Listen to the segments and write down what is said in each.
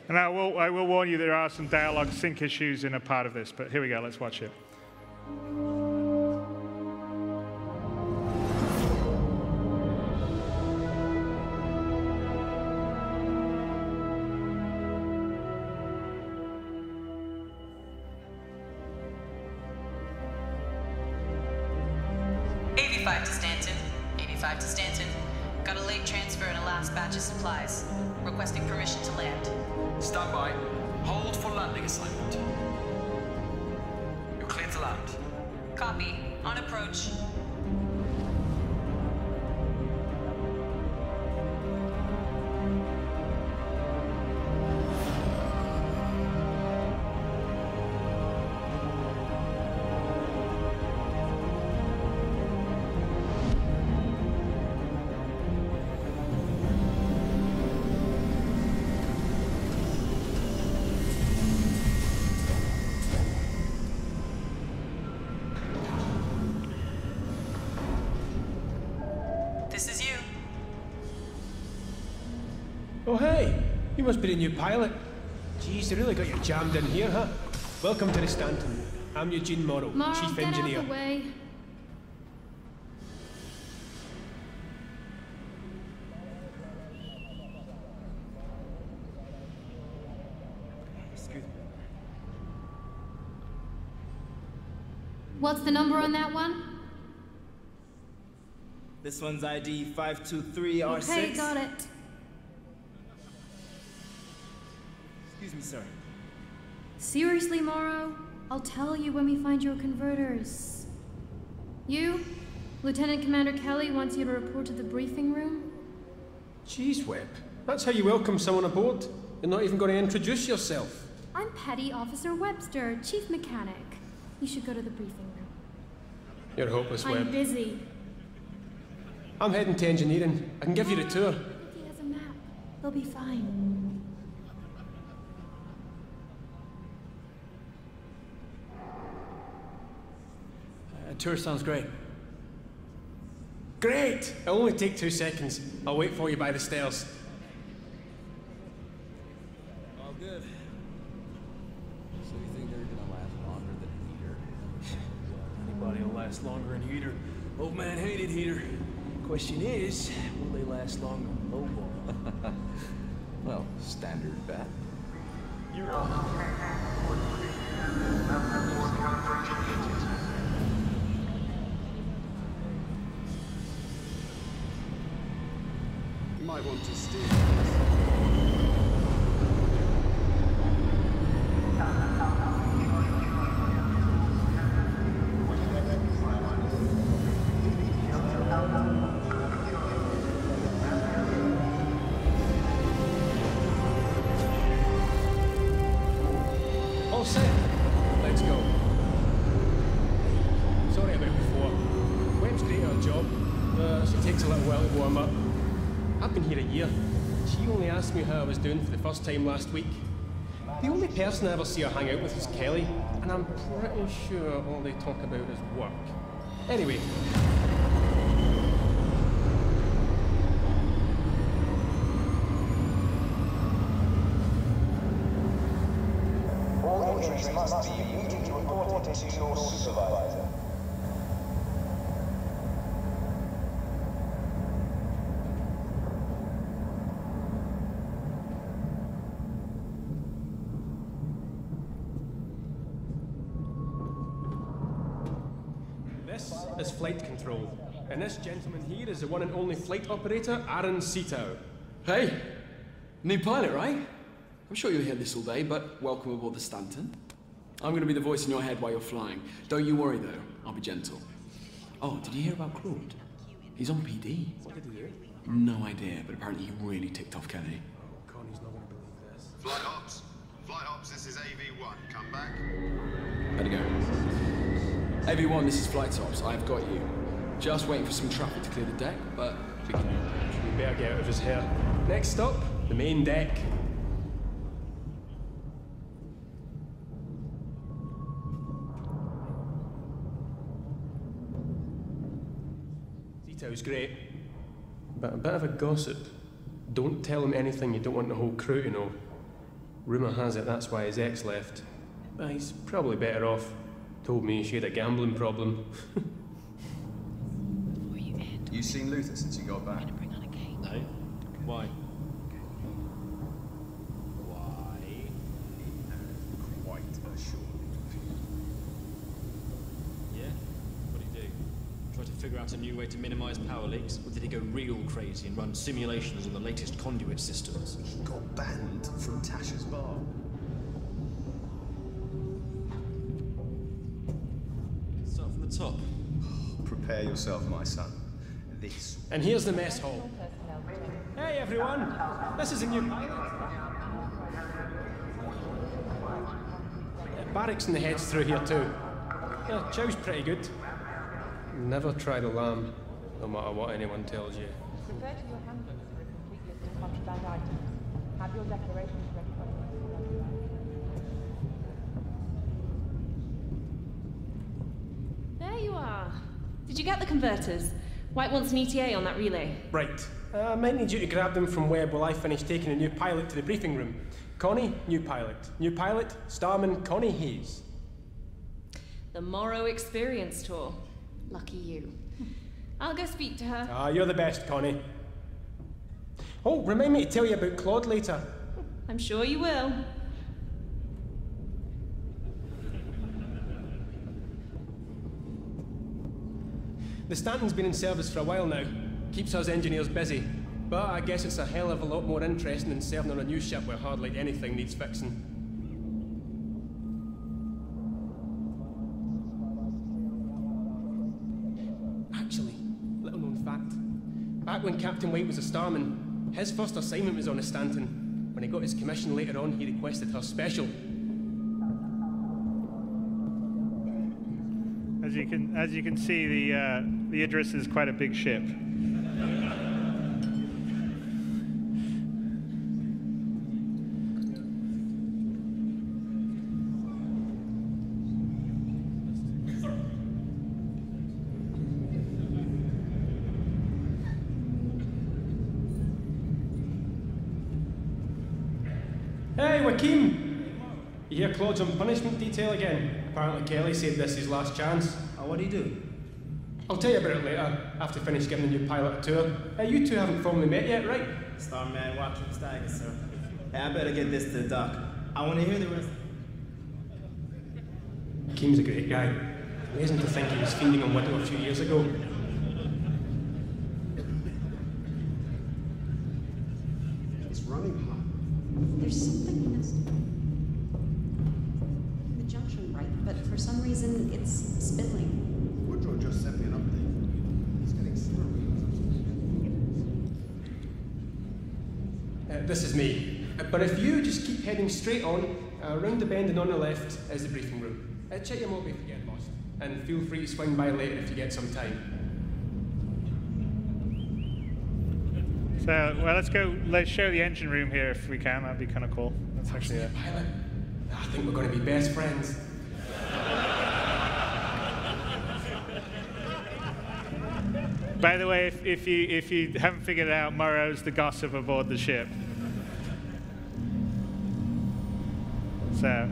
And I will warn you, there are some dialogue sync issues in a part of this, but here we go, let's watch it. AV5 to Stanton. AV5 to Stanton. Got a late transfer and a last batch of supplies. Requesting permission to land. Stand by. Hold for landing assignment. You're clear to land. Copy. On approach. Oh, hey! You must be the new pilot. Geez, they really got you jammed in here, huh? Welcome to the Stanton. I'm Eugene Morrow, Chief Engineer. Get out of the way. Excuse me. What's the number on that one? This one's ID 523R6. Okay, got it. Excuse me, sir. Seriously, Morrow? I'll tell you when we find your converters. You? Lieutenant Commander Kelly wants you to report to the briefing room? Jeez, Webb. That's how you welcome someone aboard? You're not even going to introduce yourself. I'm Petty Officer Webster, Chief Mechanic. You should go to the briefing room. You're hopeless, Webb. I'm busy. I'm heading to engineering. I can give you the tour. He has a map. They'll be fine. Tour sounds great. Great! It'll only take 2 seconds. I'll wait for you by the stairs. All good. So you think they're gonna last longer than Heater? Anybody will last longer than Heater. Old man hated Heater. Question is, will they last longer than Lowball? Well, standard bet. You're on. You might want to steer. All set. Let's go. Sorry about before. Webb's great at her job. She takes a little while to warm up. I've been here a year. She only asked me how I was doing for the first time last week. The only person I ever see her hang out with is Kelly, and I'm pretty sure all they talk about is work. Anyway. All entries must be immediately reported to your supervisor. This is flight control, and this gentleman here is the one and only flight operator, Aaron Sitow. Hey! New pilot, right? I'm sure you'll hear this all day, but welcome aboard the Stanton. I'm going to be the voice in your head while you're flying. Don't you worry, though. I'll be gentle. Oh, did you hear about Claude? He's on PD. What did he do? No idea, but apparently he really ticked off Kenny. Oh, Connie's not going to believe this. Flight ops, this is AV1. Come back. Better go. AV1, this is Flight Ops. I've got you. Just waiting for some traffic to clear the deck, but we can... We better get out of his hair. Next stop, the main deck. Zito's great, but a bit of a gossip. Don't tell him anything you don't want the whole crew to know. Rumour has it that's why his ex left. But he's probably better off. Told me she had a gambling problem. You seen Luther since you got back? No? Why? Quite a short. Yeah? What did he do? Try to figure out a new way to minimize power leaks? Or did he go real crazy and run simulations on the latest conduit systems? He got banned from Tasha's bar. Start from the top. Prepare yourself, my son. This. And here's the mess hall. Hey everyone! This is a new pilot. Barracks in the heads through here too. Chow's pretty good. Never tried a lamb, no matter what anyone tells you. Refer to your handbook for a complete list of contraband items. Have your declarations ready for There you are. Did you get the converters? White wants an ETA on that relay. Right. I might need you to grab them from Webb while I finish taking a new pilot to the briefing room. Connie, new pilot. New pilot, Starman Connie Hayes. The Morrow Experience Tour. Lucky you. I'll go speak to her. Ah, you're the best, Connie. Oh, remind me to tell you about Claude later. I'm sure you will. The Stanton's been in service for a while now. Keeps us engineers busy. But I guess it's a hell of a lot more interesting than serving on a new ship where hardly anything needs fixing. Actually, little known fact. Back when Captain White was a starman, his first assignment was on a Stanton. When he got his commission later on, he requested her special. As you can see, the Idris is quite a big ship. Hey, Joaquin! You hear Claude's on punishment detail again? Apparently Kelly said this is his last chance. Oh, what'd he do? I'll tell you about it later, after finish giving the new pilot a tour. Hey, you two haven't formally met yet, right? Starman watching stagger, sir. Hey, I better get this to the doc. I want to hear the rest. Keem's a great guy. Amazing to think he was fiending on Widow a few years ago. It's running hot. There's something in this. The junction, right? But for some reason, it's spilling. Woodrow just sent me an update. He's getting slurry. This is me. But if you just keep heading straight on, round the bend and on the left is the briefing room. Check your mobile if you get lost. And feel free to swing by later if you get some time. So, well, let's show the engine room here if we can. That'd be kind of cool. That's actually a pilot. I think we're going to be best friends. By the way, if you haven't figured it out, Morrow's the gossip aboard the ship. So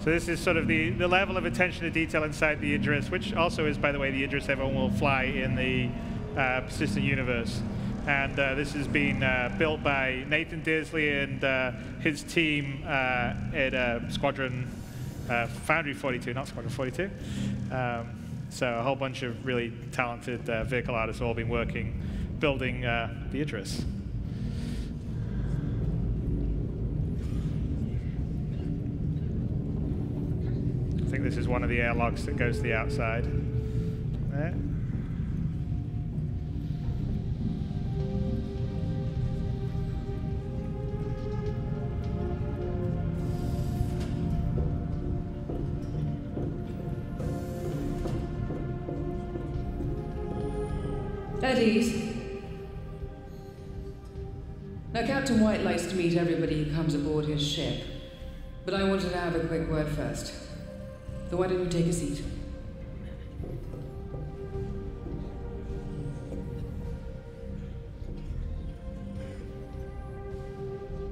this is sort of the level of attention to detail inside the Idris, which also is, by the way, the Idris everyone will fly in the persistent universe. And this has been built by Nathan Disley and his team at Squadron Foundry 42, not Squadron 42. So a whole bunch of really talented vehicle artists have all been working, building the Idris. I think this is one of the airlocks that goes to the outside. There. At ease. Now, Captain White likes to meet everybody who comes aboard his ship, but I wanted to have a quick word first. So why don't you take a seat?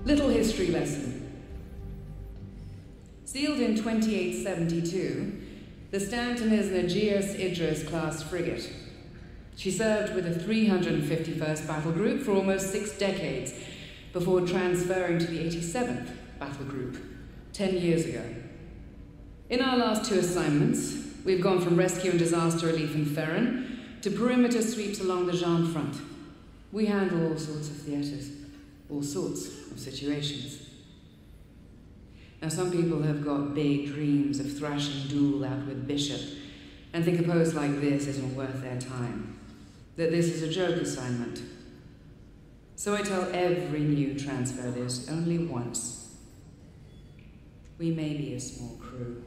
Little history lesson. Sealed in 2872, the Stanton is an Aegeus Idris-class frigate. She served with the 351st Battle Group for almost 6 decades, before transferring to the 87th Battle Group 10 years ago. In our last 2 assignments, we've gone from rescue and disaster relief in Ferron to perimeter sweeps along the Jean front. We handle all sorts of theatres, all sorts of situations. Now, some people have got big dreams of thrashing duel out with Bishop and think a post like this isn't worth their time, that this is a joke assignment. So I tell every new transfer this only once. We may be a small crew,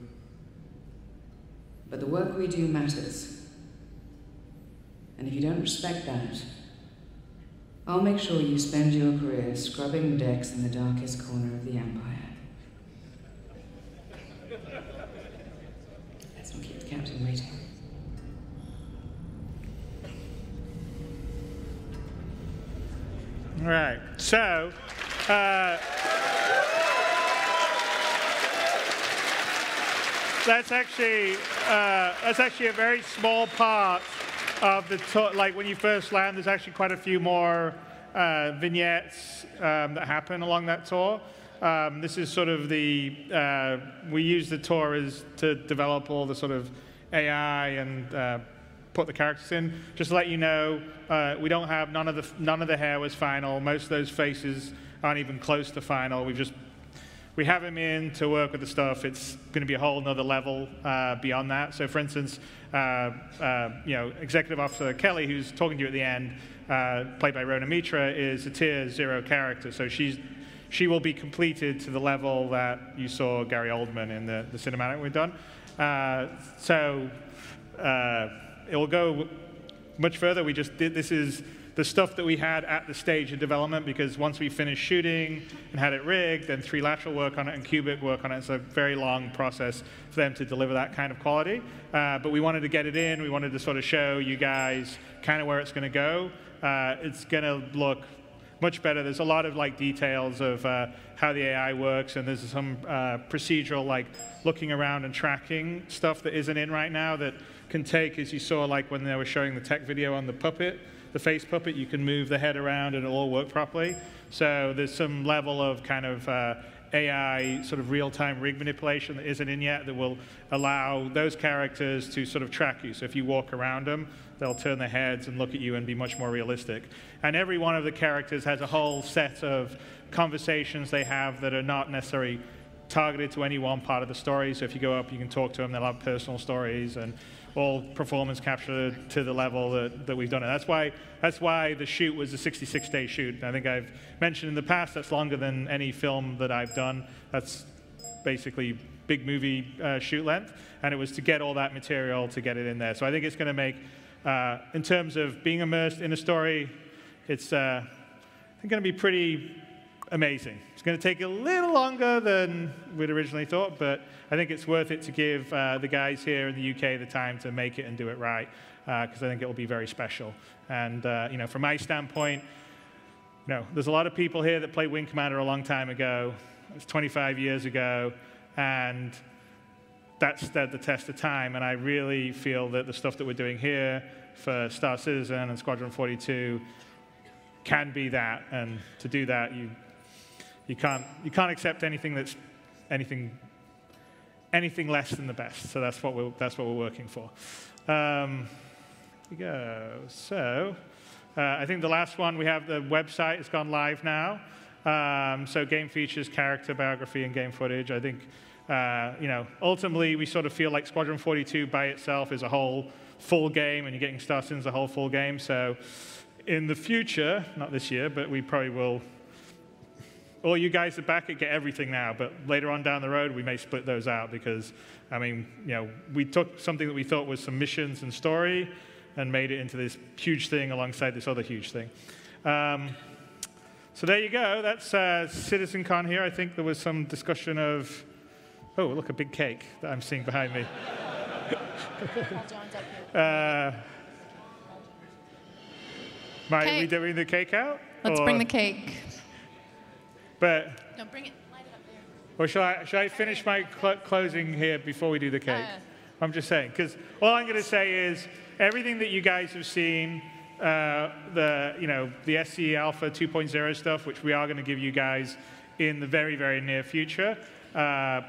but the work we do matters. And if you don't respect that, I'll make sure you spend your career scrubbing decks in the darkest corner of the Empire. Let's not keep the captain waiting. All right, so that's actually a very small part of the tour. Like when you first land, there's actually quite a few more vignettes that happen along that tour. This is sort of the we use the tour as to develop all the sort of AI and put the characters in. Just to let you know, we don't have none of the hair was final. Most of those faces aren't even close to final. We have him in to work with the stuff. It's going to be a whole nother level beyond that. So, for instance, Executive Officer Kelly, who's talking to you at the end, played by Rona Mitra, is a tier 0 character. So she will be completed to the level that you saw Gary Oldman in the cinematic we've done. It will go much further. This is the stuff that we had at the stage of development, because once we finished shooting and had it rigged, then 3-lateral work on it and cubic work on it. It's a very long process for them to deliver that kind of quality. But we wanted to get it in. We wanted to sort of show you guys kind of where it's going to go. It's going to look much better. There's a lot of details of how the AI works, and there's some procedural looking around and tracking stuff that isn't in right now that can take, as you saw when they were showing the tech video on the puppet, the face puppet, you can move the head around and it'll all work properly. So there's some level of kind of AI sort of real-time rig manipulation that isn't in yet that will allow those characters to sort of track you. So if you walk around them, they'll turn their heads and look at you and be much more realistic. And every one of the characters has a whole set of conversations they have that are not necessarily targeted to any one part of the story. So if you go up, you can talk to them. They'll have personal stories and all performance captured to the level that we've done it. That's why the shoot was a 66-day shoot. I think I've mentioned in the past that's longer than any film that I've done. That's basically big movie shoot length, and it was to get all that material to get it in there. So I think it's going to make, in terms of being immersed in a story, it's I think going to be pretty amazing. It's going to take a little longer than we'd originally thought, but I think it's worth it to give the guys here in the UK the time to make it and do it right, because I think it will be very special. And from my standpoint, there's a lot of people here that played Wing Commander a long time ago. It was 25 years ago, and that stood the test of time. And I really feel that the stuff that we're doing here for Star Citizen and Squadron 42 can be that. And to do that, you can't accept anything that's anything less than the best. So that's what we're working for. Here we go. So I think the last one, we have the website. It's gone live now. So game features, character biography, and game footage. I think ultimately we sort of feel like Squadron 42 by itself is a whole full game, and you're getting Star Citizen as a whole full game. So in the future, not this year, but we probably will. All you guys are back at get everything now, but later on down the road, we may split those out because, we took something that we thought was some missions and story and made it into this huge thing alongside this other huge thing. So there you go. That's CitizenCon here. I think there was some discussion of, oh, look, a big cake that I'm seeing behind me. Are we doing the cake out? Let's bring the cake. But no, bring it. Light it up there. Or shall I finish my closing here before we do the cake? I'm just saying, because all I'm going to say is everything that you guys have seen, the SCE Alpha 2.0 stuff, which we are going to give you guys in the very, very near future,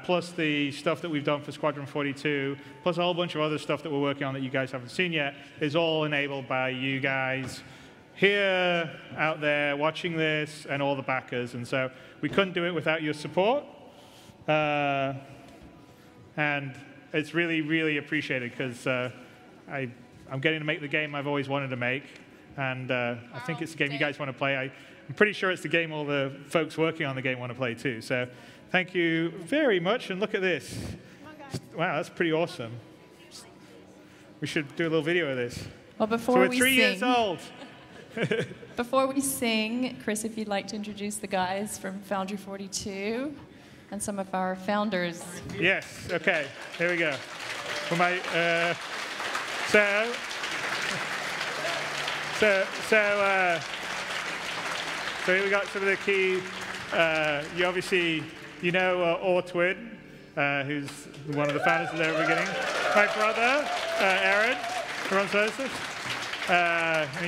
plus the stuff that we've done for Squadron 42, plus a whole bunch of other stuff that we're working on that you guys haven't seen yet, is all enabled by you guys here, out there, watching this, and all the backers. And so we couldn't do it without your support. And it's really, really appreciated, because I'm getting to make the game I've always wanted to make. And I think it's the game you guys want to play. I'm pretty sure it's the game all the folks working on the game want to play too. So thank you very much. And look at this. Wow, that's pretty awesome. We should do a little video of this. Well, before so we're we 3 years old. Before we sing, Chris, if you'd like to introduce the guys from Foundry 42 and some of our founders. Yes. Okay. Here we go. For my so here we got some of the key. You obviously, Ortwin, who's one of the founders at the very beginning. My brother, Aaron, who runs Services.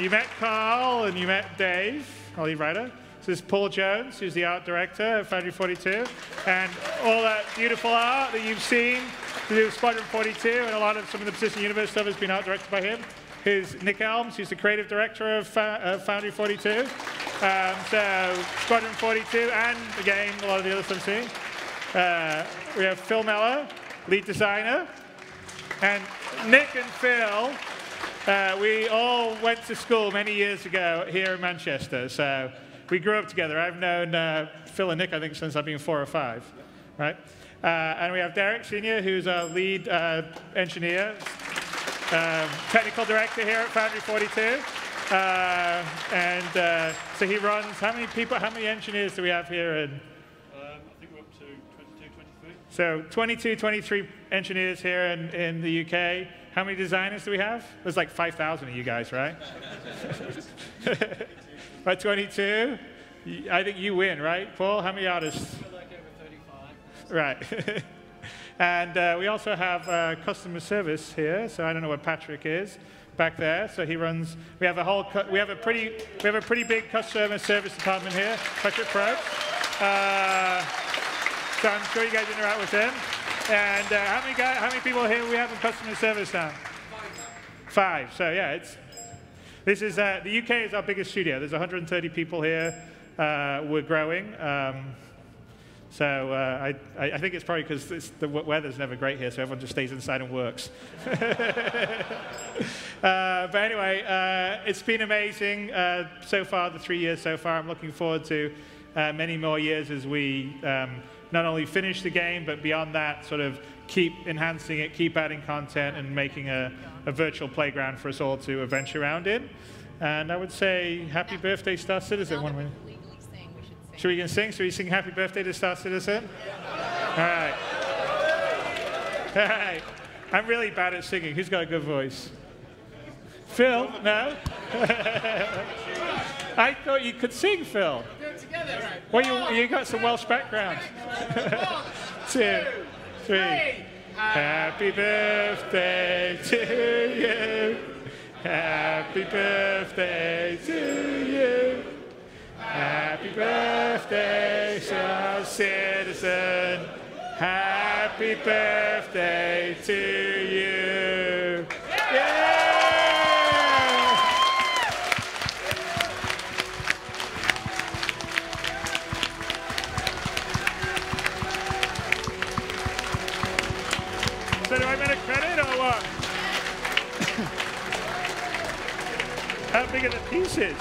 You met Carl and you met Dave, our lead writer. So this is Paul Jones, who's the art director of Foundry 42. And all that beautiful art that you've seen to do with Squadron 42, and a lot of some of the Persistent Universe stuff has been art directed by him. Who's Nick Elms, who's the creative director of Foundry 42. So Squadron 42 and the game, a lot of the other stuff seen. We have Phil Mellor, lead designer. And Nick and Phil, we all went to school many years ago here in Manchester. So we grew up together. I've known Phil and Nick, I think, since I've been 4 or 5, right? And we have Derek Senior, who's our lead engineer, technical director here at Foundry 42. So he runs, how many engineers do we have here? I think we're up to 22, 23. So 22, 23 engineers here in the UK. How many designers do we have? There's like 5,000 of you guys, right? About 22? I think you win, right, Paul? How many artists? Like over 35. Right. And we also have customer service here. So I don't know where Patrick is back there. So he runs. We have a pretty big customer service department here. Patrick Probst. So I'm sure you guys interact with him. And how many people here we have in customer service now? 5. So yeah, this is the UK is our biggest studio. There's 130 people here. We're growing. So I think it's probably because the weather's never great here, so everyone just stays inside and works. But anyway, it's been amazing so far, the 3 years so far. I'm looking forward to many more years as we not only finish the game, but beyond that, sort of keep enhancing it, keep adding content, and making a virtual playground for us all to adventure around in. And I would say, happy birthday, Star Citizen. One minute. Should we sing? Should we sing happy birthday to Star Citizen? All right. All right. I'm really bad at singing. Who's got a good voice? Phil? No? I thought you could sing, Phil. Do it together, right? Well, you got some Welsh background. 2, 3. Happy birthday to you. Happy birthday to you. Happy birthday, Star Citizen. Happy birthday to you. Yeah! So do I get a credit or what? How big are the pieces?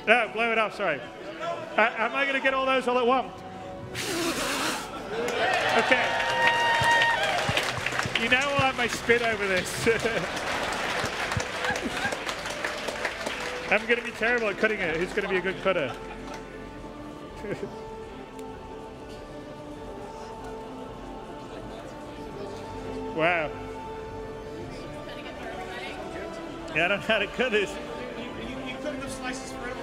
No, blow it up, sorry. Am I going to get all those all at once? Okay. You know I'll have my spit over this. I'm going to be terrible at cutting it. Who's going to be a good cutter? Wow. Yeah, I don't know how to cut this. You cut enough slices for everyone.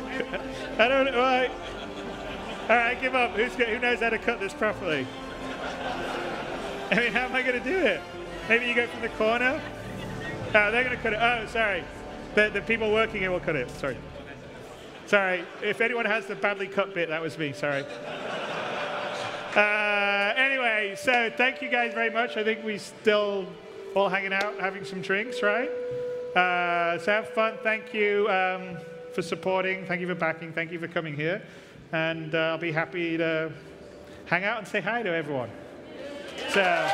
I don't know. All right, give up. Who knows how to cut this properly? I mean, how am I going to do it? Maybe you go from the corner? Oh, they're going to cut it. Oh, sorry. The people working here will cut it. Sorry. Sorry. If anyone has the badly cut bit, that was me. Sorry. Anyway, so thank you guys very much. I think we still all hanging out, having some drinks, right? So have fun. Thank you for supporting. Thank you for backing. Thank you for coming here. And I'll be happy to hang out and say hi to everyone. So.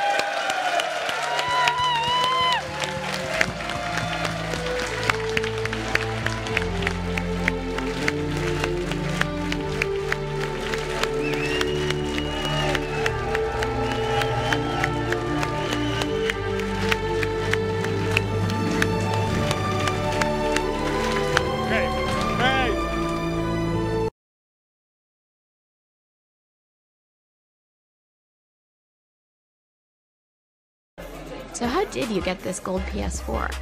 So how did you get this gold PS4?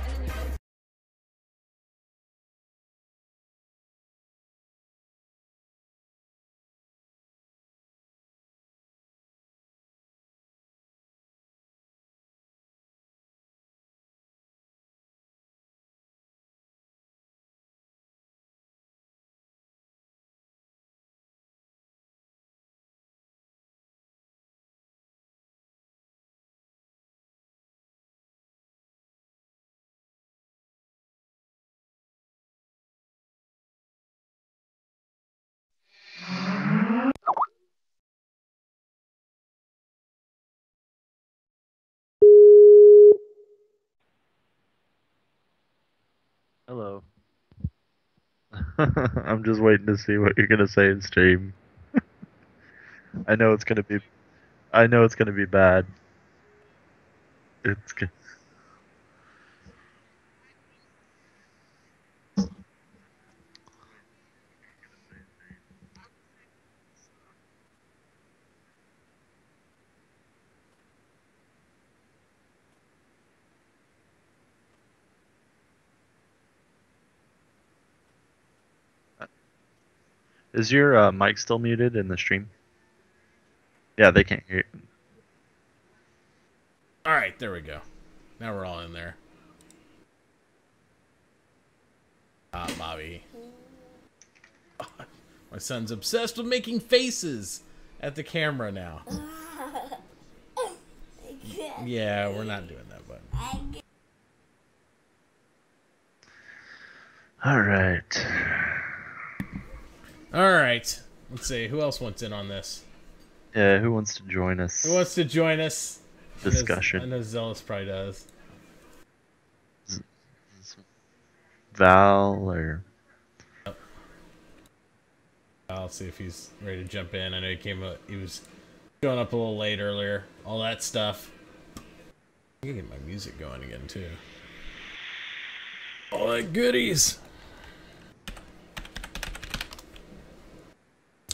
Hello. I'm just waiting to see what you're gonna say in stream. I know it's gonna be bad. It's good. Is your mic still muted in the stream? Yeah, they can't hear you. All right, there we go. Now we're all in there. Bobby. My son's obsessed with making faces at the camera now. Yeah, we're not doing that, bud. All right. All right. Let's see. Who else wants in on this? Yeah, who wants to join us? Who wants to join us? Discussion. I know Zealous probably does. Val or... I'll see if he's ready to jump in. I know he was showing up a little late earlier. All that stuff. I can get my music going again too. All that goodies.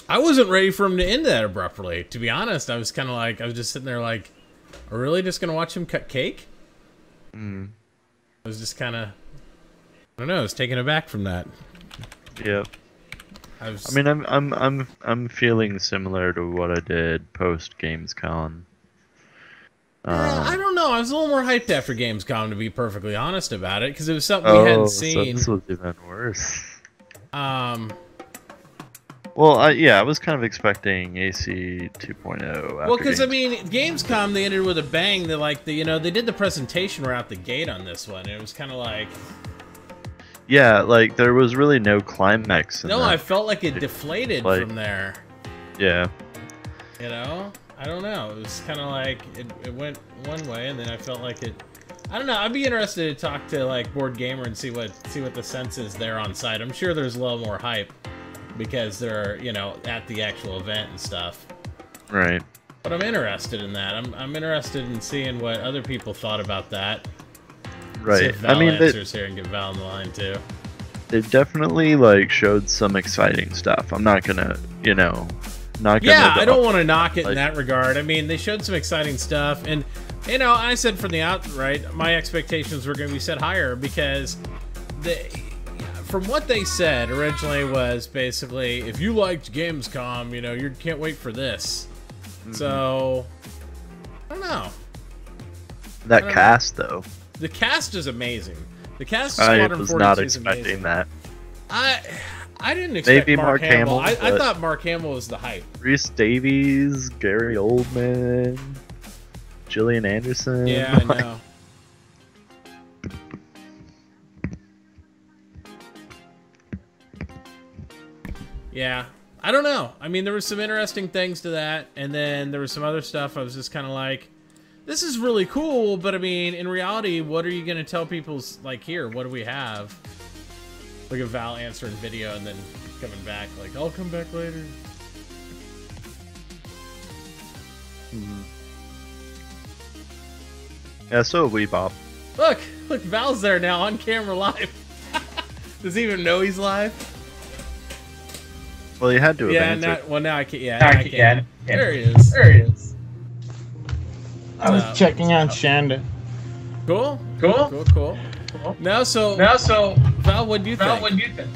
I wasn't ready for him to end that abruptly. To be honest, I was kind of like, I was just sitting there like, are we really just gonna watch him cut cake? Mm. I was just kind of, I don't know, I was taken aback from that. Yeah. I mean, I'm feeling similar to what I did post Gamescom. I don't know. I was a little more hyped after Gamescom, to be perfectly honest about it, because it was something we hadn't seen. So this was even worse. Well, yeah, I was kind of expecting AC 2.0. Well, because I mean, Gamescom, they ended with a bang. They did the presentation right out the gate on this one. And it was kind of like, yeah, like there was really no climax. No, I felt like it deflated from there. Yeah. You know, I don't know. It was kind of like it went one way, and then I felt like it. I don't know. I'd be interested to talk to like Board Gamer and see what the sense is there on site. I'm sure there's a little more hype because they're at the actual event and stuff. Right. But I'm interested in that. I'm interested in seeing what other people thought about that. Right. See if Val answers here and get Val on the line too. They definitely like showed some exciting stuff. I'm not gonna, Yeah, I don't want to knock it in that regard. I mean, they showed some exciting stuff, and I said from the outright, my expectations were going to be set higher because from what they said originally was basically, if you liked Gamescom, you know, you can't wait for this. So, I don't know. That cast, though. The cast is amazing. The cast of I Squadron was 42 not is expecting amazing. that. I didn't expect Maybe Mark Hamill. I but thought Mark Hamill was the hype. Rhys Davies, Gary Oldman, Gillian Anderson. Yeah, I know. Yeah. I don't know. I mean, there were some interesting things to that, and then there was some other stuff I was just kind of like, this is really cool, but I mean, in reality, what are you going to tell people, like, here, what do we have? Look at Val answering video and then coming back, like, I'll come back later. Yeah, so have we, Bob. Look, Val's there now on camera live. Does he even know he's live? Well, you had to have Yeah, answered. now I can't. Yeah, Now I can't. There he is. There he is. I was checking on Shanda. Cool. Now, so Val, what do you think?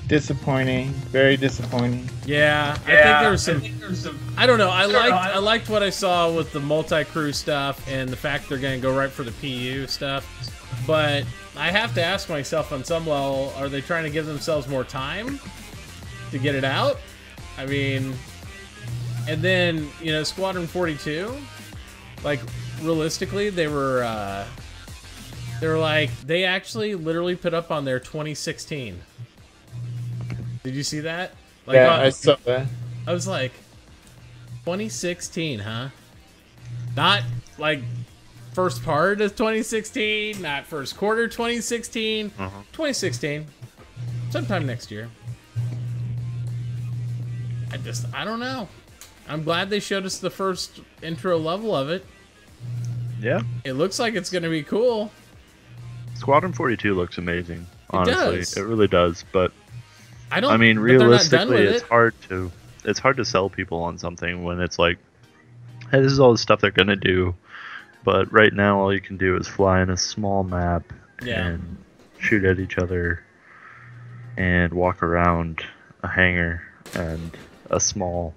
Disappointing. Very disappointing. Yeah, I think there's some. I don't know. I liked what I saw with the multi-crew stuff and the fact they're going to go right for the PU stuff. But I have to ask myself on some level, are they trying to give themselves more time to get it out? I mean, and then, you know, Squadron 42, like, realistically, they were like, they actually literally put up on their 2016. Did you see that? Like, yeah, I saw that. I was like, 2016, huh? Not, like, first part of 2016, not first quarter 2016. 2016. Sometime next year. I don't know. I'm glad they showed us the first intro level of it. Yeah. It looks like it's going to be cool. Squadron 42 looks amazing, honestly. does. It really does, but I mean, but they're not done realistically, with it's it. hard to sell people on something when it's like, hey, this is all the stuff they're going to do, but right now all you can do is fly in a small map and shoot at each other and walk around a hangar and a small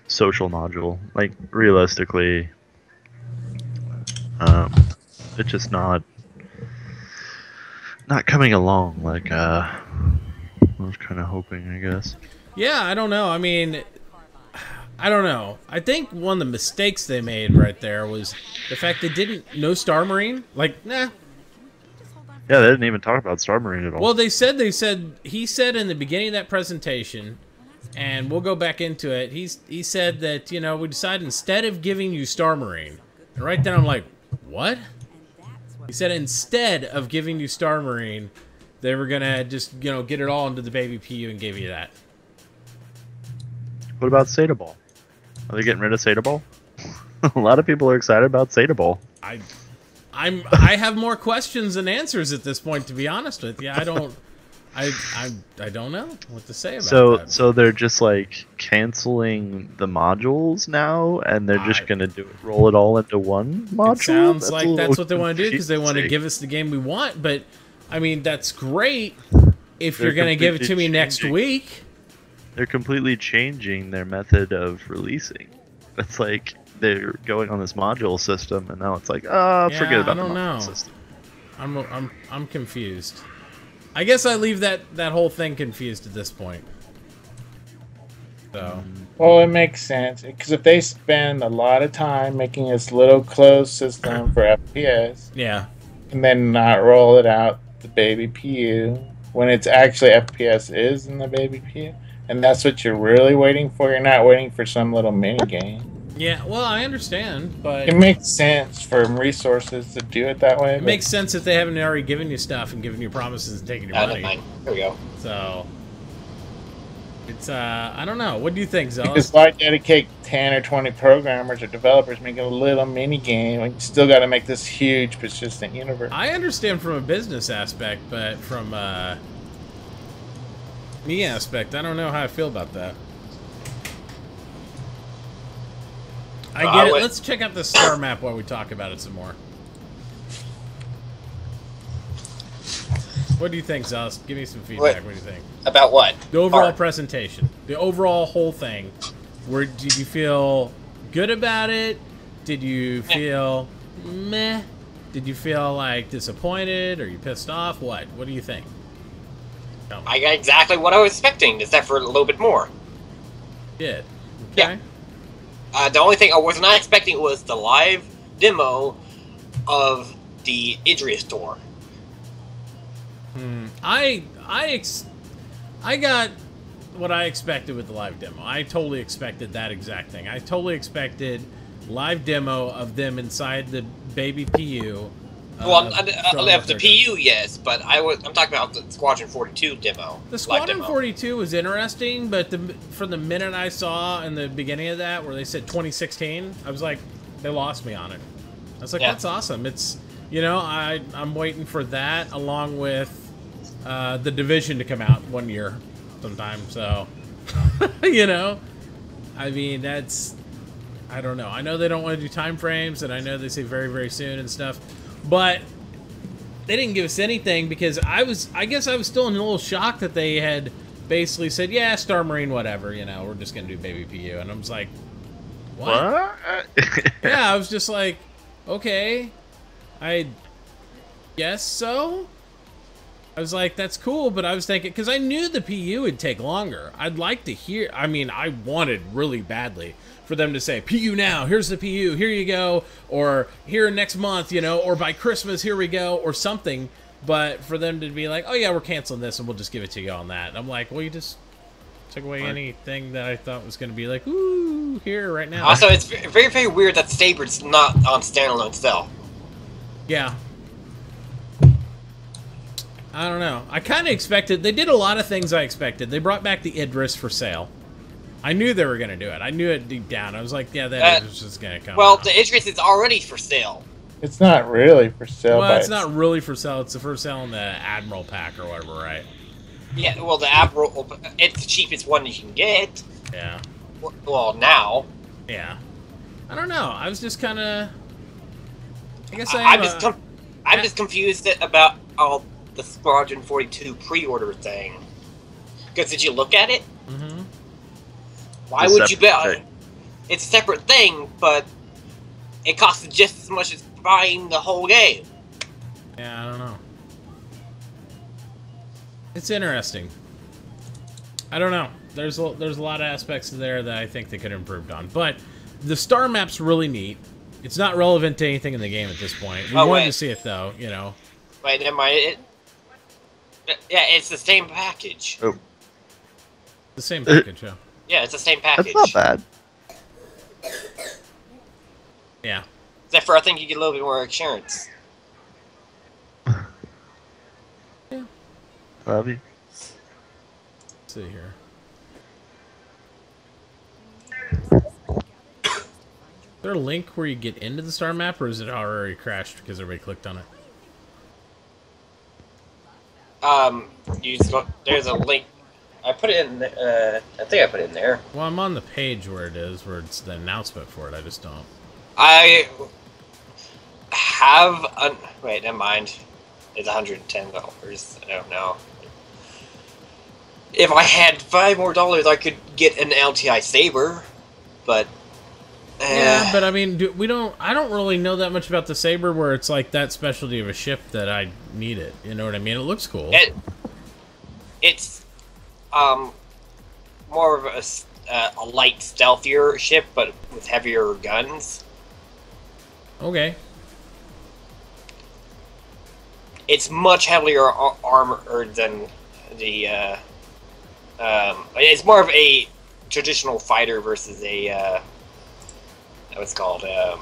social module. Like, realistically, it's just not coming along like I was kind of hoping, I guess. Yeah, I don't know. I mean, I don't know. I think one of the mistakes they made right there was the fact they didn't know Star Marine. Like, nah. Yeah, they didn't even talk about Star Marine at all. Well, he said in the beginning of that presentation, and we'll go back into it. He said that, you know, we decided instead of giving you Star Marine, and right then I'm like, what? He said instead of giving you Star Marine, they were gonna just, you know, get it all into the baby PU and give you that. What about Zeta Ball? Are they getting rid of Zeta Ball? A lot of people are excited about Zeta Ball. I have more questions than answers at this point, to be honest with you. I don't know what to say about that. So they're just like canceling the modules now, and they're just gonna roll it all into one module. It sounds like that's what they want to do because they want to give us the game we want. But I mean, that's great if you're gonna give it to me next week. They're completely changing their method of releasing. It's like they're going on this module system, and now it's like, forget about the module system. I'm confused. I guess I leave that whole thing confused at this point. So. Well, it makes sense because if they spend a lot of time making this little closed system for FPS, and then not roll it out the baby PU when it's actually FPS is in the baby PU, and that's what you're really waiting for. You're not waiting for some little mini game. Yeah, well, I understand, but it makes sense for resources to do it that way. It makes sense if they haven't already given you stuff and given you promises and taken your money. There we go. So it's I don't know. What do you think, Zealous? Because why dedicate 10 or 20 programmers or developers making a little mini game when you still got to make this huge persistent universe? I understand from a business aspect, but from me aspect, I don't know how I feel about that. I get it. Let's check out the star map while we talk about it some more. What do you think, Zust? Give me some feedback. What do you think? About what? The overall presentation. The overall whole thing. Did you feel good about it? Did you feel meh? Did you feel like disappointed? Are you pissed off? What? What do you think? I got exactly what I was expecting, except for a little bit more. Did. Okay. Yeah. The only thing I was not expecting was the live demo of the Idris store. I got what I expected with the live demo. I totally expected that exact thing. I totally expected live demo of them inside the baby PU. Well, of the PU, yes, but I'm talking about the Squadron 42 demo. The Squadron 42 was interesting, but from the minute I saw in the beginning of that, where they said 2016, I was like, they lost me on it. I was like, that's awesome. It's, you know, I'm waiting for that along with the Division to come out 1 year sometime. So, you know, I mean, that's, I don't know. I know they don't want to do time frames, and I know they say very, very soon and stuff. But they didn't give us anything because I guess I was still in a little shock that they had basically said, yeah, Star Marine, whatever, you know, we're just going to do baby PU. And I was like, what? Yeah, I was just like, okay, I guess so. I was like, that's cool, but I was thinking, because I knew the PU would take longer. I'd like to hear, I mean, I wanted really badly for them to say, PU now, here's the PU, here you go, or here next month, you know, or by Christmas, here we go, or something, but for them to be like, oh yeah, we're canceling this and we'll just give it to you on that. And I'm like, well, you just took away anything that I thought was going to be like, ooh, here, right now. Also, it's very, very weird that Saber's not on standalone still. Yeah. I don't know. I kind of expected, they did a lot of things I expected. They brought back the Idris for sale. I knew they were going to do it. I knew it deep down. I was like, yeah, that Idris is going to come Well, out. the Idris is already for sale. It's not really for sale. Well, it's not really for sale. It's for sale in the Admiral pack or whatever, right? Yeah, well, the Admiral, it's the cheapest one you can get. Yeah. Well, now. Yeah. I don't know. I was just kind of... I guess I'm just confused about all the Squadron 42 pre-order thing. Because did you look at it? Mm-hmm. Why would you bet? It's a separate thing, but it costs just as much as buying the whole game. Yeah, I don't know. It's interesting. I don't know. There's a lot of aspects there that I think they could have improved on. But the star map's really neat. It's not relevant to anything in the game at this point. We wanted to see it, though, you know. Wait, never mind. Yeah, it's the same package. Oh. The same package, yeah. Yeah, it's the same package. That's not bad. Yeah. Except for I think you get a little bit more insurance. Yeah. Love you. Let's see here. Is there a link where you get into the star map, or is it already crashed because everybody clicked on it? There's a link. I put it in. I think I put it in there. Well, I'm on the page where it is, where it's the announcement for it. I just don't. I have. Wait, never mind. It's $110. I don't know. If I had $5 more, I could get an LTI Saber, but. Yeah, but I mean, I don't really know that much about the Saber where it's like that specialty of a ship that I need it. You know what I mean? It looks cool. It's more of a light, stealthier ship, but with heavier guns. Okay. It's much heavier armored than the. It's more of a traditional fighter versus a. What's called a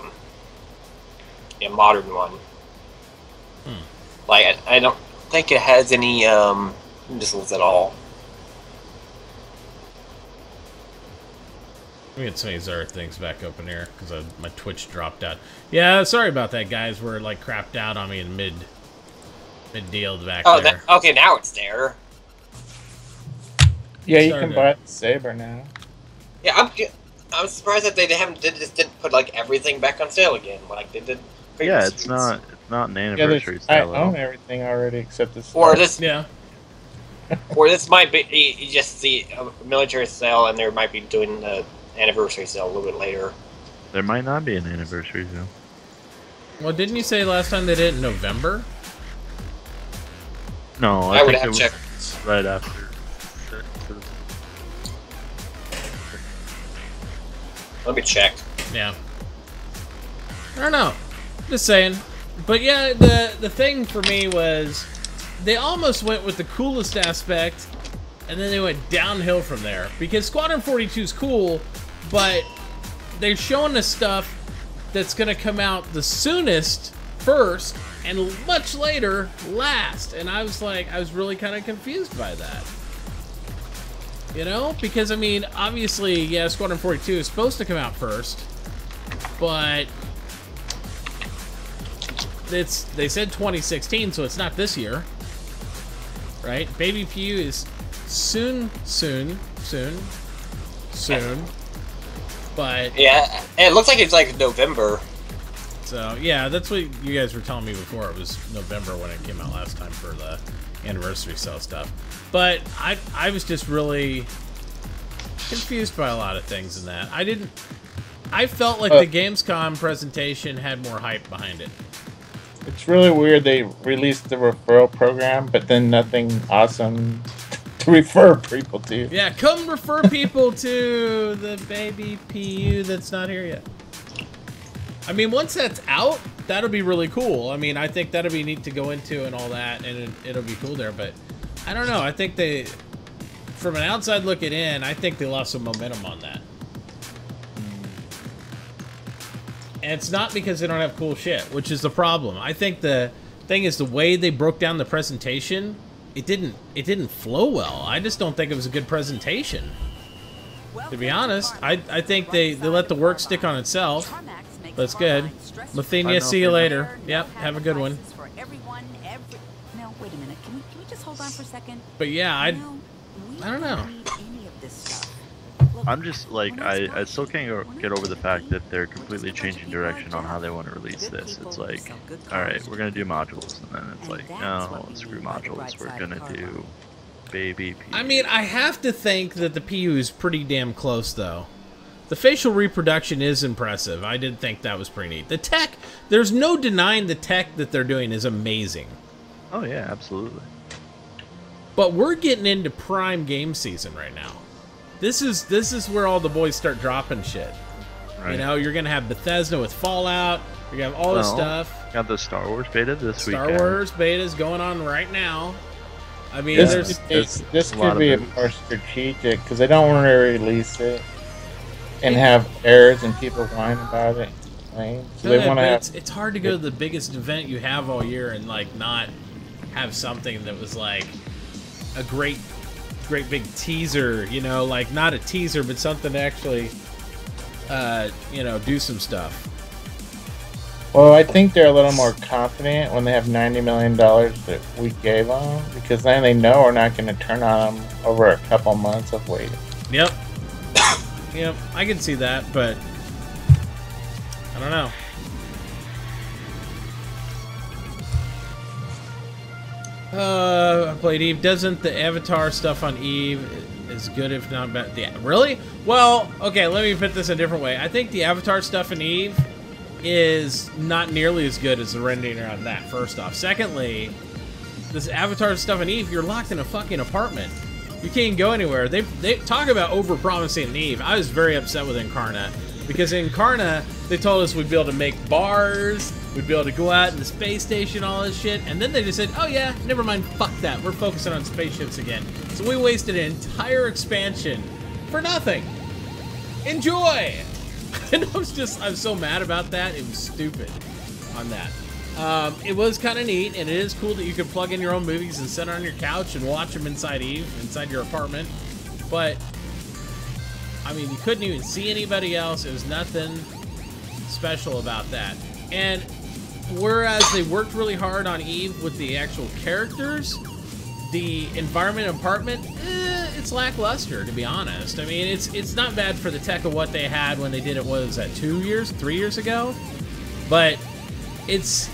modern one. Like I don't think it has any missiles at all. Let me get some of these other things back open here because my Twitch dropped out. Yeah, sorry about that, guys. We're like crapped out on me in mid deal back there. Okay, now it's there. Yeah, you can buy the Saber now. Yeah, I'm surprised that they didn't put like everything back on sale again, like they did Yeah, it's not an anniversary I style. own everything already except this. Or this. Yeah. Or this might be just the military sale, and they might be doing the anniversary sale a little bit later. There might not be an anniversary sale. Well, didn't you say last time they did it in November? No, I would think have it was checked. right after. Let me check. Yeah. I don't know. Just saying. But yeah, the thing for me was they almost went with the coolest aspect, and then they went downhill from there. Because Squadron 42 is cool, but they're showing us stuff that's going to come out the soonest first, and much later last. And I was really kind of confused by that. You know? Because, I mean, obviously, yeah, Squadron 42 is supposed to come out first, but they said 2016, so it's not this year. Right? Baby PU is soon. But yeah, it looks like it's like November. So yeah, that's what you guys were telling me before. It was November when it came out last time for the anniversary sale stuff. But I was just really confused by a lot of things in that. I felt like the Gamescom presentation had more hype behind it. It's really weird they released the referral program, but then nothing awesome to refer people to. Yeah, come refer people to the baby PU that's not here yet. I mean, once that's out, that'll be really cool. I mean, I think that'll be neat to go into and all that, and it'll be cool there. But I don't know. I think they, from an outside looking in, I think they lost some momentum on that. And it's not because they don't have cool shit, which is the problem. I think the thing is the way they broke down the presentation, it didn't flow well. I just don't think it was a good presentation. To be honest, I think they let the work stick on itself. That's good. Mathenia, see you later. Yep, have a good one. No, wait a minute. Can we just hold on for a second? But yeah, I don't know. I'm just like I still can't get over the fact that they're completely changing direction on how they want to release this. It's like, all right, we're gonna do modules, and then it's like, no, screw modules. We're gonna do baby PU. I mean, I have to think that the PU is pretty damn close, though. The facial reproduction is impressive. I did think that was pretty neat. The tech, there's no denying the tech that they're doing is amazing. Oh yeah, absolutely. But we're getting into prime game season right now. This is where all the boys start dropping shit. Right. You know, you're gonna have Bethesda with Fallout. You're gonna have all this stuff. Got the Star Wars beta this weekend. Star Wars beta is going on right now. I mean, this could be more strategic because they don't want to release it and have errors and we whine about it. Right? So they want to. It's hard to go to the biggest event you have all year and like not have something that was like a great big teaser. You know, like not a teaser, but something to actually, you know, do some stuff. Well, I think they're a little more confident when they have $90 million that we gave them, because then they know we're not going to turn on them over a couple months of waiting. Yep. Yep, I can see that, but I don't know. I played Eve. Doesn't the Avatar stuff on Eve is good, if not bad? Yeah, really? Well, okay, let me put this a different way. I think the Avatar stuff in Eve is not nearly as good as the rendering on that, first off. Secondly, this Avatar stuff in Eve, you're locked in a fucking apartment. You can't go anywhere. They talk about over-promising in Eve. I was very upset with Incarna, because in Incarna, they told us we'd be able to make bars, we'd be able to go out in the space station, all this shit, and then they just said, oh yeah, never mind, fuck that, we're focusing on spaceships again. So we wasted an entire expansion for nothing. Enjoy! And I'm so mad about that. It was stupid on that. It was kind of neat, and it is cool that you can plug in your own movies and sit on your couch and watch them inside Eve, inside your apartment. But, I mean, you couldn't even see anybody else. It was nothing special about that. And whereas they worked really hard on Eve with the actual characters, the environment and apartment, it's lackluster, to be honest. I mean, it's not bad for the tech of what they had when they did it, what was that, 3 years ago? But it's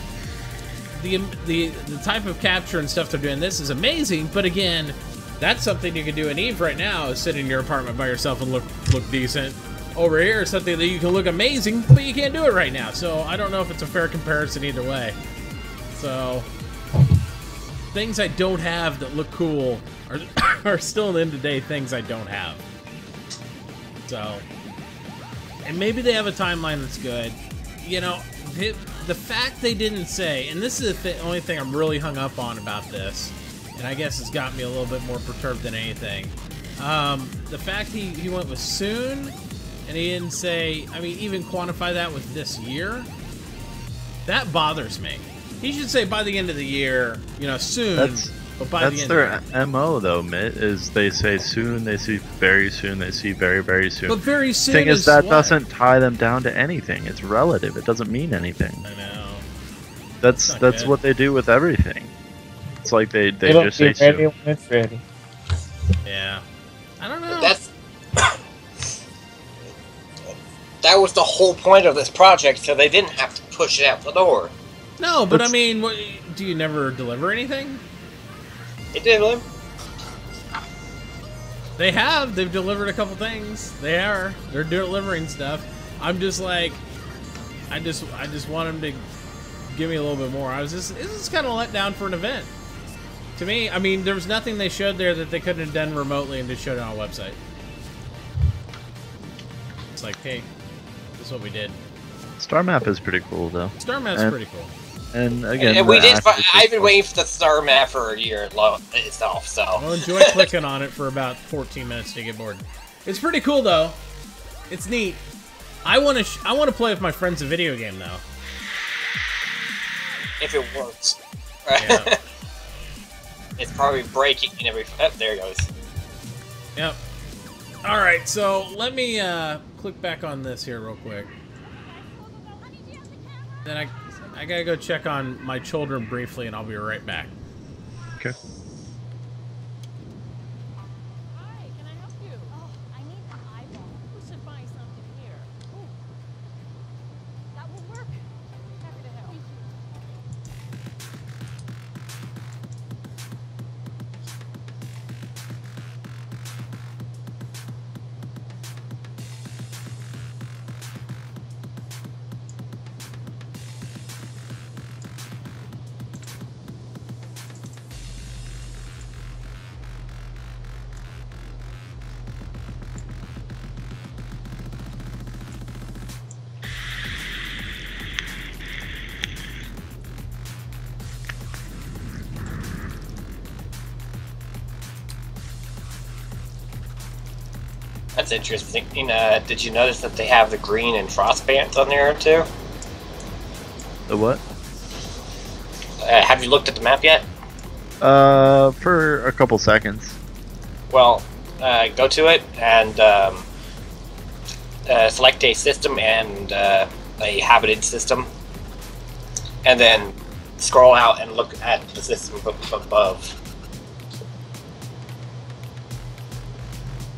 the type of capture and stuff they're doing. This is amazing, but again, that's something you can do in Eve right now. Is sit in your apartment by yourself and look decent. Over here is something that you can look amazing, but you can't do it right now. So I don't know if it's a fair comparison either way. So things I don't have that look cool are still in the end of the day things I don't have. So, and maybe they have a timeline that's good. You know, the fact they didn't say, and this is the only thing I'm really hung up on about this, and I guess it's got me a little bit more perturbed than anything. The fact he went with soon, and he didn't say, I mean, even quantify that with this year, that bothers me. He should say by the end of the year, you know, soon, but by the end their of the year. MO, though, Mitt, is they say soon, they see very soon, they see very, very soon. But very soon thing is that what? doesn't tie them down to anything. It's relative. It doesn't mean anything. I know. That's good. what they do with everything. It's like they It'll just say be ready soon. when it's ready. Yeah. I don't know. That was the whole point of this project, so they didn't have to push it out the door. No, but I mean, what, do you never deliver anything? They did. They have. They've delivered a couple things. They're delivering stuff. I'm just like, I just want them to give me a little bit more. This is kind of let down for an event. To me, I mean, there was nothing they showed there that they couldn't have done remotely and just showed it on a website. It's like, hey, this is what we did. Star map is pretty cool, though. Star map's pretty cool. And again, And we did. I've been waiting for the star map for a year itself. So I'll enjoy clicking on it for about 14 minutes to get bored. It's pretty cool though. It's neat. I want to play with my friends a video game though. if it works, Yeah. it's probably breaking in every. Oh, there it goes. Yep. All right, so let me click back on this here real quick. Then I gotta go check on my children briefly, and I'll be right back. Okay. Hi, can I help you? Oh, I need an eyeball. We should find something here. Ooh. That will work. Happy to help. That's interesting. Did you notice that they have the green and frost bands on there too? The what? Have you looked at the map yet? For a couple seconds. Well, go to it and select a system and a habited system, and then scroll out and look at the system above.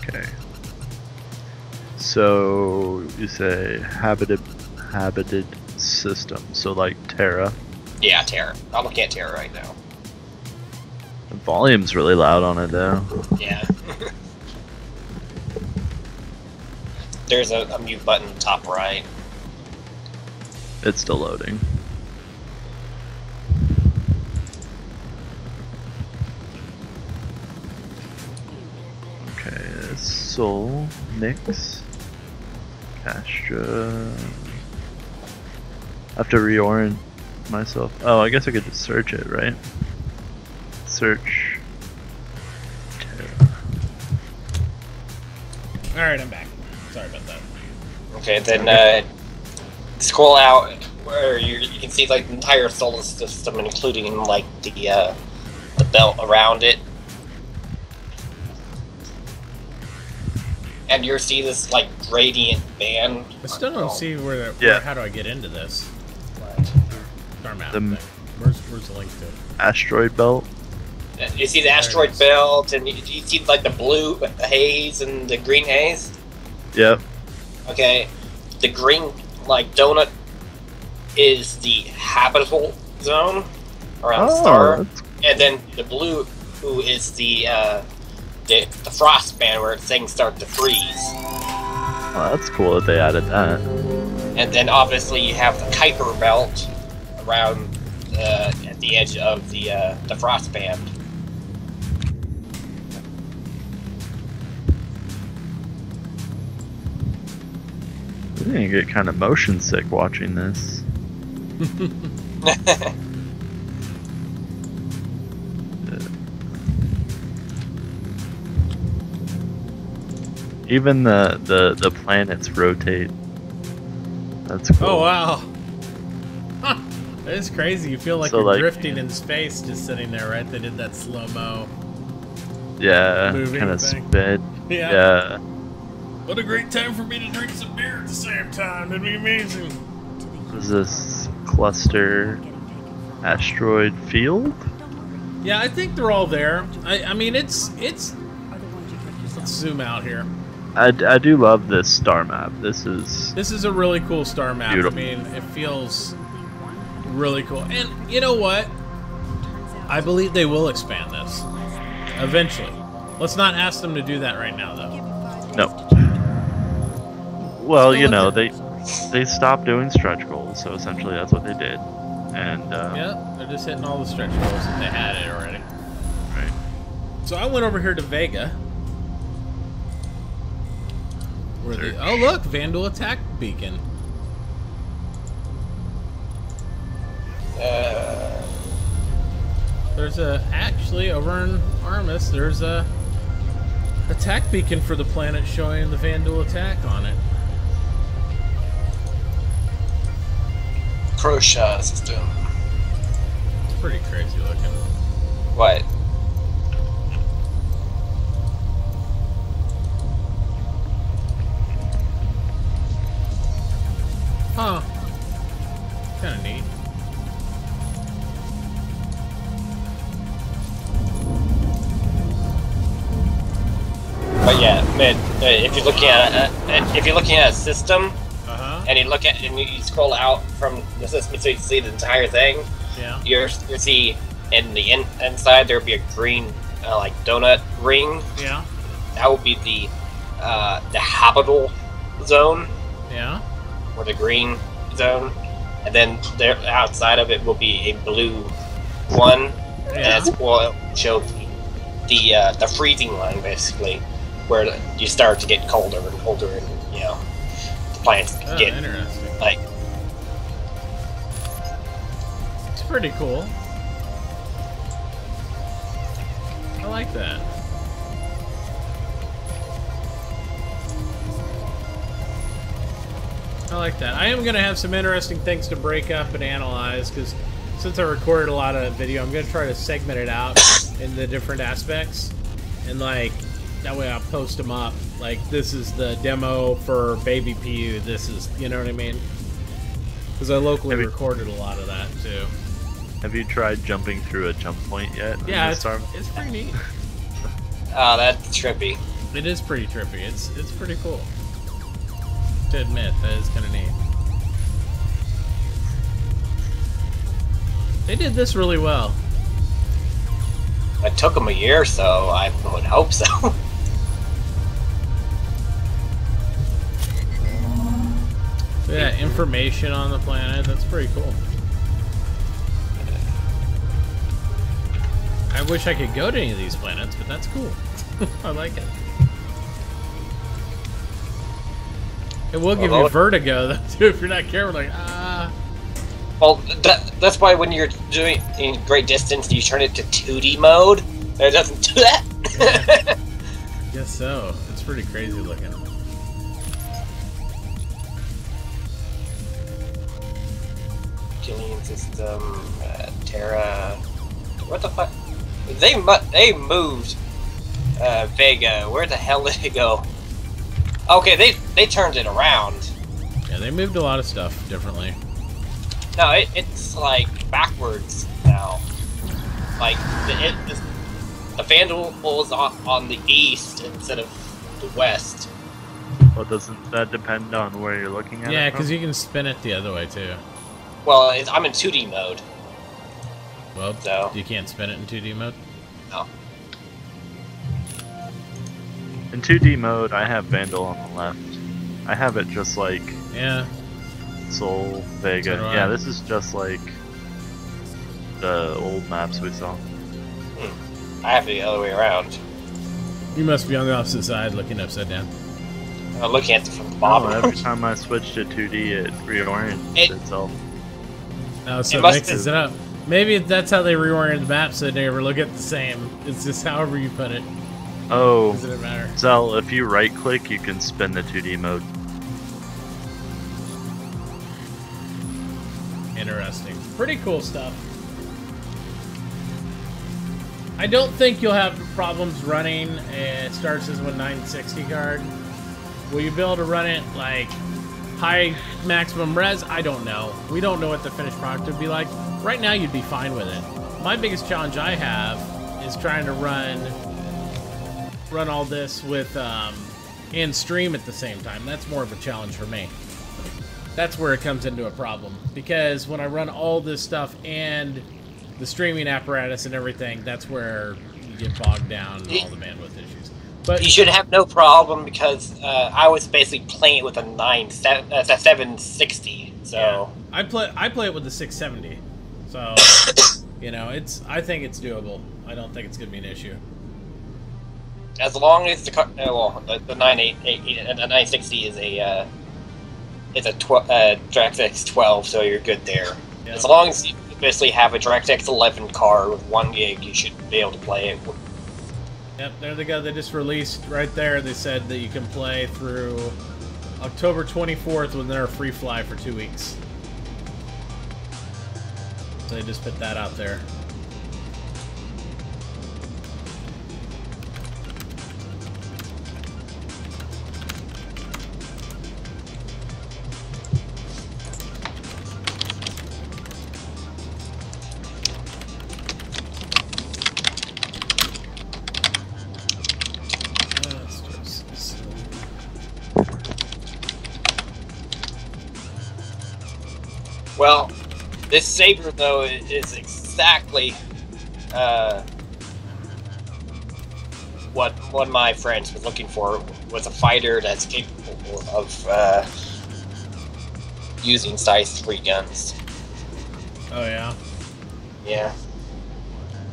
Okay. So you say habited system. So like Terra. Yeah, Terra. I'm looking at Terra right now. The volume's really loud on it though. Yeah. There's a mute button top right. It's still loading. Okay, Soul, Nyx, Castra. I have to reorient myself. Oh, I guess I could just search it, right? Search. Terra. Alright, I'm back. Sorry about that. Okay, then scroll out where you can see like the entire solar system, including like the belt around it, and you'll see this like gradient band. I still don't see where how do I get into this? Star map thing. Where's the link to it? Asteroid belt. You see the asteroid belt, and you see like the blue haze and the green haze. Yep. Okay, the green like donut is the habitable zone around the star, and then the blue is the frost band where things start to freeze. Well, that's cool that they added that. And then obviously you have the Kuiper belt around at the edge of the frost band. I'm gonna get kind of motion sick watching this. Even the planets rotate. That's cool. Oh wow. Huh. That is crazy. You feel like So, you're like, drifting in space just sitting there, right? They did that slow-mo. Yeah, moving kind of thing. sped. Yeah. Yeah. What a great time for me to drink some beer at the same time. It'd be amazing. What is this cluster asteroid field? Yeah, I think they're all there. I mean, it's. Let's zoom out here. I do love this star map. This is a really cool star map. Beautiful. I mean, it feels really cool. And you know what? I believe they will expand this eventually. Let's not ask them to do that right now, though. No. Well, you know, they stopped doing stretch goals, so essentially that's what they did. And yeah, they're just hitting all the stretch goals if they had it already. Right. So I went over here to Vega. Oh look, Vandal attack beacon. There's actually over in Armus, there's a attack beacon for the planet showing the Vandal attack on it. Crochet system. It's pretty crazy looking. What? Huh. Kinda neat. But yeah, man, if you're looking at a system, and you scroll out from the system so you see the entire thing, yeah, you see in the inside there'll be a green like donut ring. Yeah. That will be the habitable zone. Yeah. Or the green zone, and then there outside of it will be a blue one, and that's will show the freezing line basically, where you start to get colder and colder, and you know the plants get interesting. like. It's pretty cool. I like that. I like that. I am going to have some interesting things to break up and analyze, because since I recorded a lot of video, I'm going to try to segment it out in the different aspects, and like that way I'll post them up. Like, this is the demo for Baby PU. This is, you know what I mean? Because I locally recorded a lot of that too. Have you tried jumping through a jump point yet? Yeah, it's pretty neat. Oh, that's trippy. It is pretty trippy. It's pretty cool. To admit, that is kind of neat. They did this really well. It took them a year or so, I would hope so. Yeah, information on the planet, that's pretty cool. I wish I could go to any of these planets, but that's cool. I like it. It will give you vertigo, though, too, if you're not careful. Like, ah. Well, that's why when you're doing in great distance, you turn it to 2D mode. It doesn't do that. Yeah. Guess so. It's pretty crazy looking. Killing system, Terra. What the fuck? They moved Vega. Where the hell did it go? Okay, they turned it around. Yeah, they moved a lot of stuff differently. No, it's like backwards now. Like the Vandal is on the east instead of the west. Well, doesn't that depend on where you're looking at? Yeah, it because you can spin it the other way too. Well, I'm in 2D mode. Well, so you can't spin it in 2D mode? No. In 2D mode, I have Vandal on the left. I have it just like Soul, Vega. So Yeah, this is just like the old maps we saw. I have it the other way around. You must be on the opposite side, looking upside down. I'm looking at it from the bottom. No, every time I switch to 2D, it reorients itself. Oh, so it mixes it up. Maybe that's how they reorient the map so they never look at the same. It's just however you put it. Oh, Doesn't matter. Zell, if you right click, you can spin the 2D mode. Interesting. Pretty cool stuff. I don't think you'll have problems running a Star Citizen 960 card. Will you be able to run it like high maximum res? I don't know. We don't know what the finished product would be like. Right now you'd be fine with it. My biggest challenge I have is trying to run all this with and stream at the same time. That's more of a challenge for me. That's where it comes into a problem, because when I run all this stuff and the streaming apparatus and everything, that's where you get bogged down in all the bandwidth issues. But you should have no problem, because I was basically playing it with a 760. So yeah. I play it with the 670. So you know, I think it's doable. I don't think it's gonna be an issue. As long as the 988 and the 960 is a DirectX 12, so you're good there. Yeah. As long as you basically have a DirectX 11 card with 1 gig, you should be able to play it. Yep, there they go. They just released right there. They said that you can play through October 24th when they're a free fly for 2 weeks. So they just put that out there. Well, this Saber, though, is exactly what one of my friends was looking for, was a fighter that's capable of using size 3 guns. Oh, yeah? Yeah.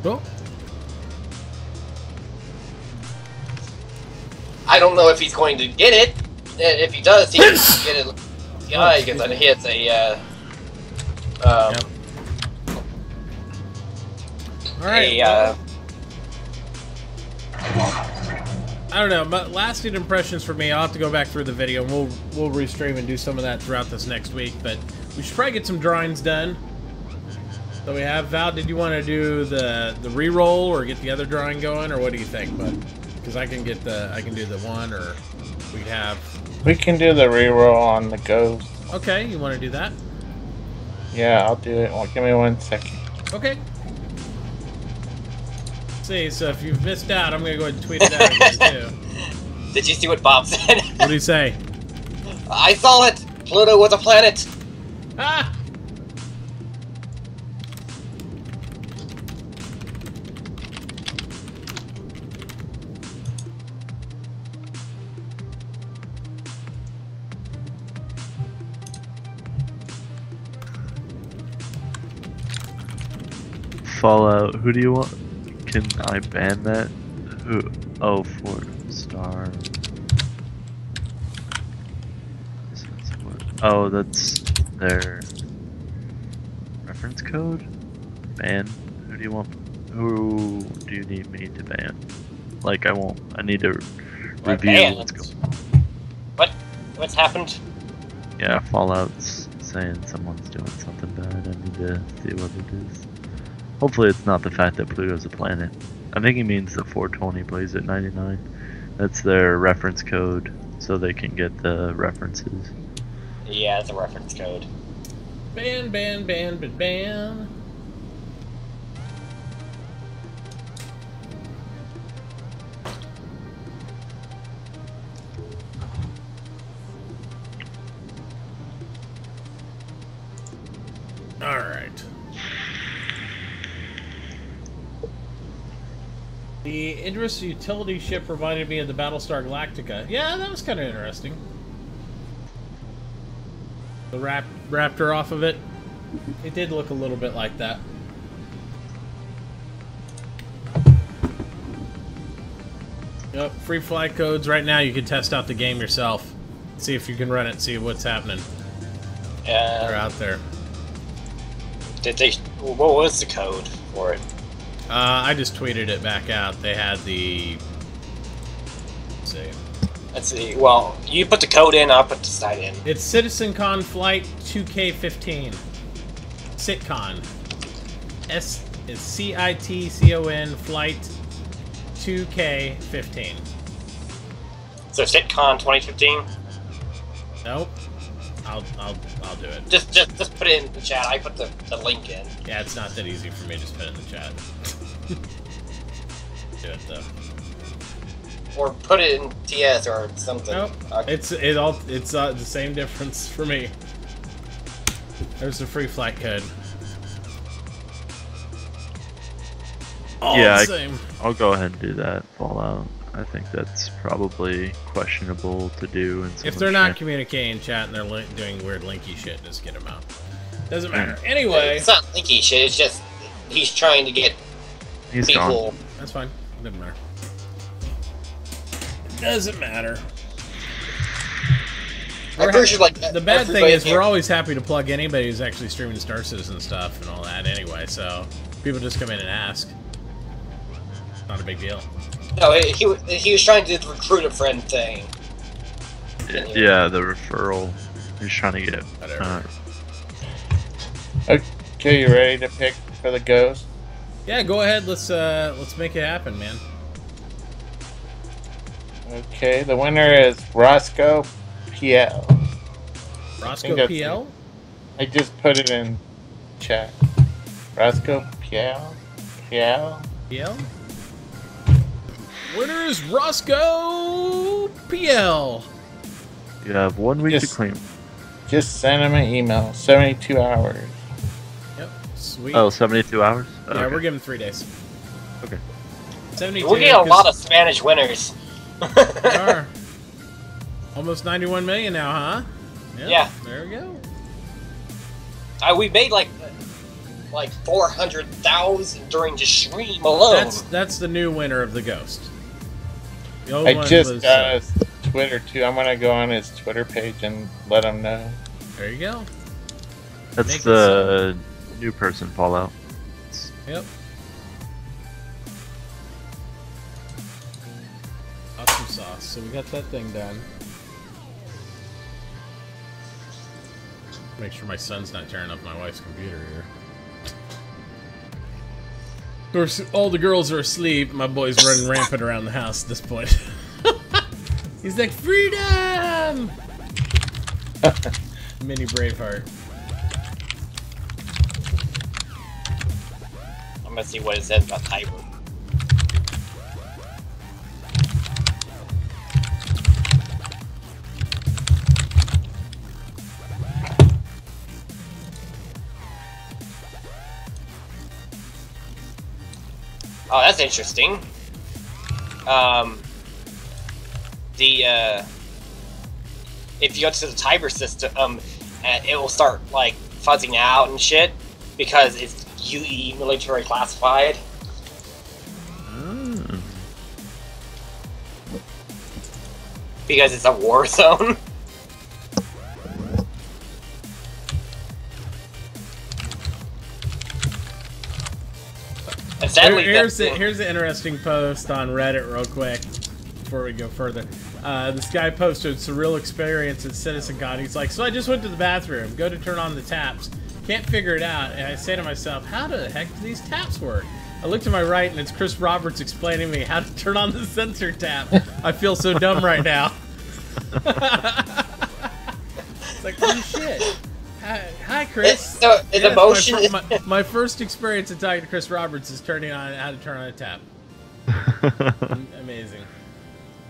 Cool. I don't know if he's going to get it. If he does, he can get it. Yeah, because I think it's a Yep. All right. I don't know. But lasting impressions for me, I'll have to go back through the video, and we'll restream and do some of that throughout this next week. But we should probably get some drawings done. So we have Val. Did you want to do the re-roll or get the other drawing going, or what do you think? But because I can do the one, or we can do the re-roll on the ghost. Okay, you want to do that? Yeah, I'll do it. Well, give me 1 second. Okay. See, so if you've missed out, I'm going to go ahead and tweet it out again, too. Did you see what Bob said? What did he say? I saw it! Pluto was a planet! Ah! Fallout, who do you want? Can I ban that? Who? Oh, 4-star. Oh, that's their reference code? Ban? Who do you want? Who do you need me to ban? Like, I need to review what's going on. What's happened? Yeah, Fallout's saying someone's doing something bad. I need to see what it is. Hopefully it's not the fact that Pluto's a planet. I think he means that 420 plays at 99. That's their reference code, so they can get the references. Yeah, it's a reference code. Ban, ban, ban, ban, ban. All right. The Idris utility ship reminded me of the Battlestar Galactica. Yeah, that was kind of interesting. The Raptor off of it. It did look a little bit like that. Yep, free flight codes. Right now you can test out the game yourself. See if you can run it, see what's happening. They're out there. Did they... What was the code for it? I just tweeted it back out. They had the... Let's see. Well, you put the code in, I'll put the site in. It's CitizenCon Flight 2K15. Sitcon. S is CITCON Flight 2K15. So Sitcon 2015? Nope. I'll do it. Just put it in the chat. I put the link in. Yeah, it's not that easy for me. Just put it in the chat. Do it though. Or put it in TS or something. Nope. It's the same difference for me. There's the free flight code. All yeah, the same. I'll go ahead and do that. Fallout. I think that's probably questionable to do. If they're not communicating in chat and they're doing weird linky shit, just get them out. Doesn't matter. Anyway. It's not linky shit, it's just he's trying to get people... Gone. That's fine. Doesn't matter. Doesn't matter. The bad thing is we're always happy to plug anybody who's actually streaming Star Citizen stuff and all that anyway, so people just come in and ask. Not a big deal. No, he was trying to do the recruit a friend thing. Yeah, the referral. He's trying to get. Okay, you ready to pick for the ghost? Yeah, go ahead. Let's make it happen, man. Okay, the winner is Roscoe PL. Roscoe PL? I just put it in chat. Roscoe PL? PL? PL? Winner is Roscoe PL. You have 1 week to claim. Just send him an email. 72 hours. Yep. Sweet. Oh, 72 hours? Yeah, Okay. we're giving 3 days. Okay. 72. We're getting a lot of Spanish winners. We are. Almost 91 million now, huh? Yep, yeah. There we go. We made like 400,000 during the stream alone. That's the new winner of the Ghost. The old I one just was, got his Twitter too. I'm gonna go on his Twitter page and let him know. There you go. That's the new person Fallout. Yep. Awesome sauce. So we got that thing done. Make sure my son's not tearing up my wife's computer here. Of course, all the girls are asleep. My boy's running rampant around the house at this point. He's like, freedom! Mini Braveheart. I'm gonna see what it says about Tiber. Oh, that's interesting. If you go to the Tiber system, it will start like fuzzing out and shit because it's UE military classified. Because it's a war zone. Here's the interesting post on Reddit real quick before we go further. This guy posted surreal experience at CitizenCon. He's like, so I just went to the bathroom, go to turn on the taps, can't figure it out, and I say to myself, how the heck do these taps work? I look to my right and it's Chris Roberts explaining to me how to turn on the sensor tap. I feel so dumb right now. It's like, holy shit. Hi, Chris. It's emotion. My first experience in talking to Chris Roberts is turning on how to turn on a tap. Amazing.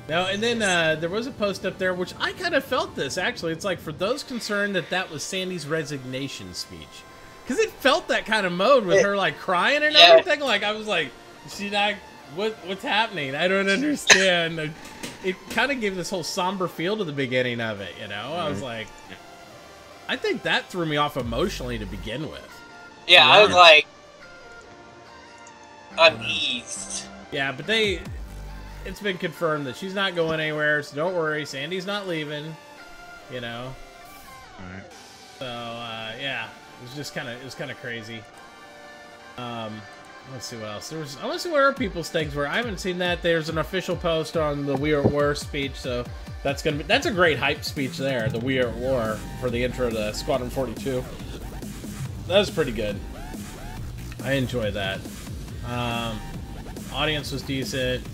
Now, and then there was a post up there, which I kind of felt this, actually. It's like, for those concerned that was Sandy's resignation speech. because it felt that kind of mode with her like crying and everything. Like I was like, she not what's happening? I don't understand. It kind of gave this whole somber feel to the beginning of it, you know. I was like, I think that threw me off emotionally to begin with. Yeah, I was like uneased. Yeah, but it's been confirmed that she's not going anywhere, so don't worry, Sandy's not leaving, you know. Alright. So yeah, it was just kind of crazy. Let's see what else. I want to see what other people's things were. I haven't seen that. There's an official post on the We Are at War speech, so that's a great hype speech there. The We Are at War for the intro to Squadron 42. That was pretty good. I enjoyed that. Audience was decent.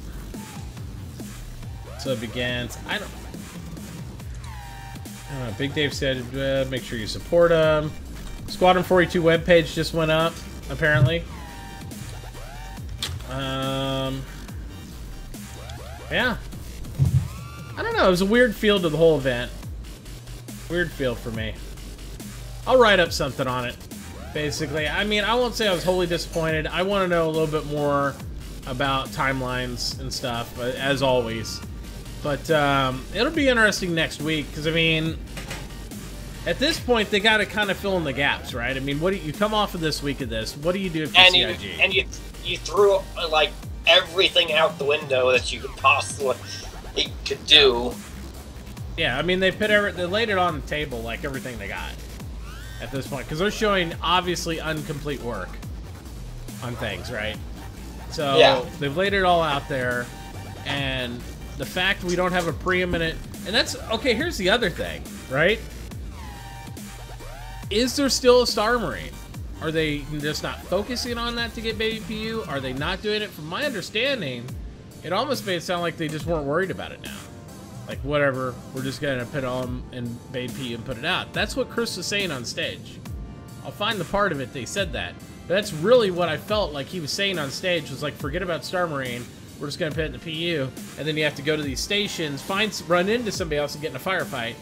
So it began. I don't know. Big Dave said, make sure you support them. Squadron 42 webpage just went up, apparently. Yeah. I don't know. It was a weird feel to the whole event. Weird feel for me. I'll write up something on it, basically. I mean, I won't say I was wholly disappointed. I want to know a little bit more about timelines and stuff, as always. But it'll be interesting next week, because, I mean, at this point, they got to kind of fill in the gaps, right? I mean, what do you come off of this week of this? What do you do for CIG? And you threw, like, everything out the window that you could possibly could do. Yeah, I mean, they laid it on the table, like, everything they got at this point. Because they're showing, obviously, incomplete work on things, right? So, yeah. They've laid it all out there, and the fact we don't have a preeminent... And that's... Okay, here's the other thing, right? Is there still a Star Marine? Are they just not focusing on that to get Baby PU? Are they not doing it? From my understanding, it almost made it sound like they just weren't worried about it now. Like, whatever, we're just going to put on in Baby PU and put it out. That's what Chris was saying on stage. I'll find the part of it they said that. But that's really what I felt like he was saying on stage, was like, forget about Star Marine. We're just going to put it in the PU. And then you have to go to these stations, run into somebody else and get in a firefight.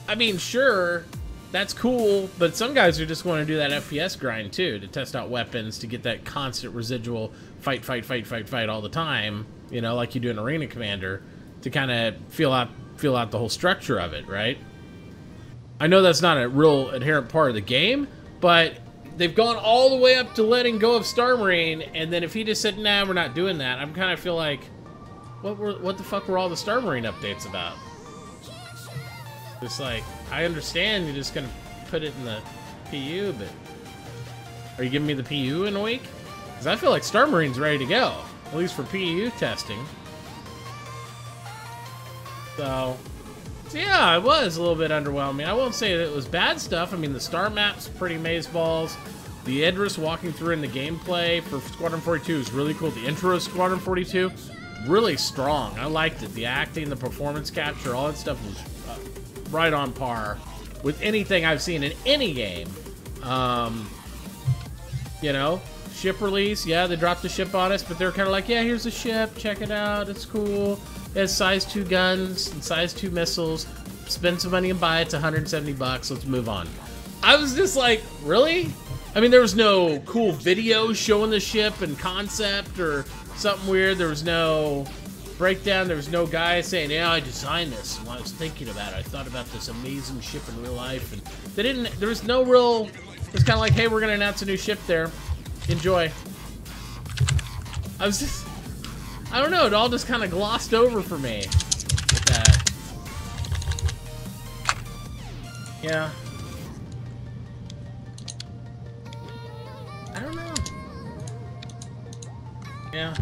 I mean, sure... That's cool, but some guys are just going to do that FPS grind too, to test out weapons, to get that constant residual fight all the time, you know, like you do in Arena Commander, to kind of feel out the whole structure of it, right? I know that's not a real inherent part of the game, but they've gone all the way up to letting go of Star Marine, and then if he just said, nah, we're not doing that, I'm kind of feel like, what the fuck were all the Star Marine updates about? It's like, I understand you're just going to put it in the PU, but are you giving me the PU in a week? Because I feel like Star Marine's ready to go, at least for PU testing. So yeah, it was a little bit underwhelming. I won't say that it was bad stuff. I mean, the star map's pretty amazeballs. The Idris walking through in the gameplay for Squadron 42 is really cool. The intro of Squadron 42, really strong. I liked it. The acting, the performance capture, all that stuff was right on par with anything I've seen in any game. You know, ship release, yeah, they dropped the ship on us, but they're kind of like, yeah, here's the ship, check it out, it's cool. It has size 2 guns and size 2 missiles. Spend some money and buy it, it's 170 bucks, let's move on. I was just like, really? I mean, there was no cool video showing the ship and concept or something weird. There was no breakdown. There was no guy saying, yeah, I designed this. When I was thinking about it, I thought about this amazing ship in real life. And they didn't, there was no real, it's kind of like, hey, we're going to announce a new ship there. Enjoy. I was just, I don't know, it all just kind of glossed over for me with that. Yeah. I don't know. Yeah.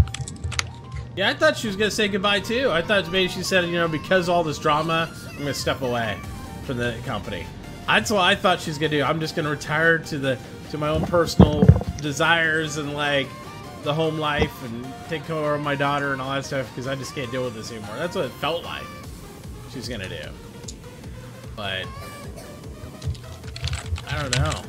Yeah, I thought she was going to say goodbye, too. I thought maybe she said, you know, because of all this drama, I'm going to step away from the company. That's what I thought she was going to do. I'm just going to retire to my own personal desires and, like, the home life and take care of my daughter and all that stuff because I just can't deal with this anymore. That's what it felt like she was going to do. But I don't know.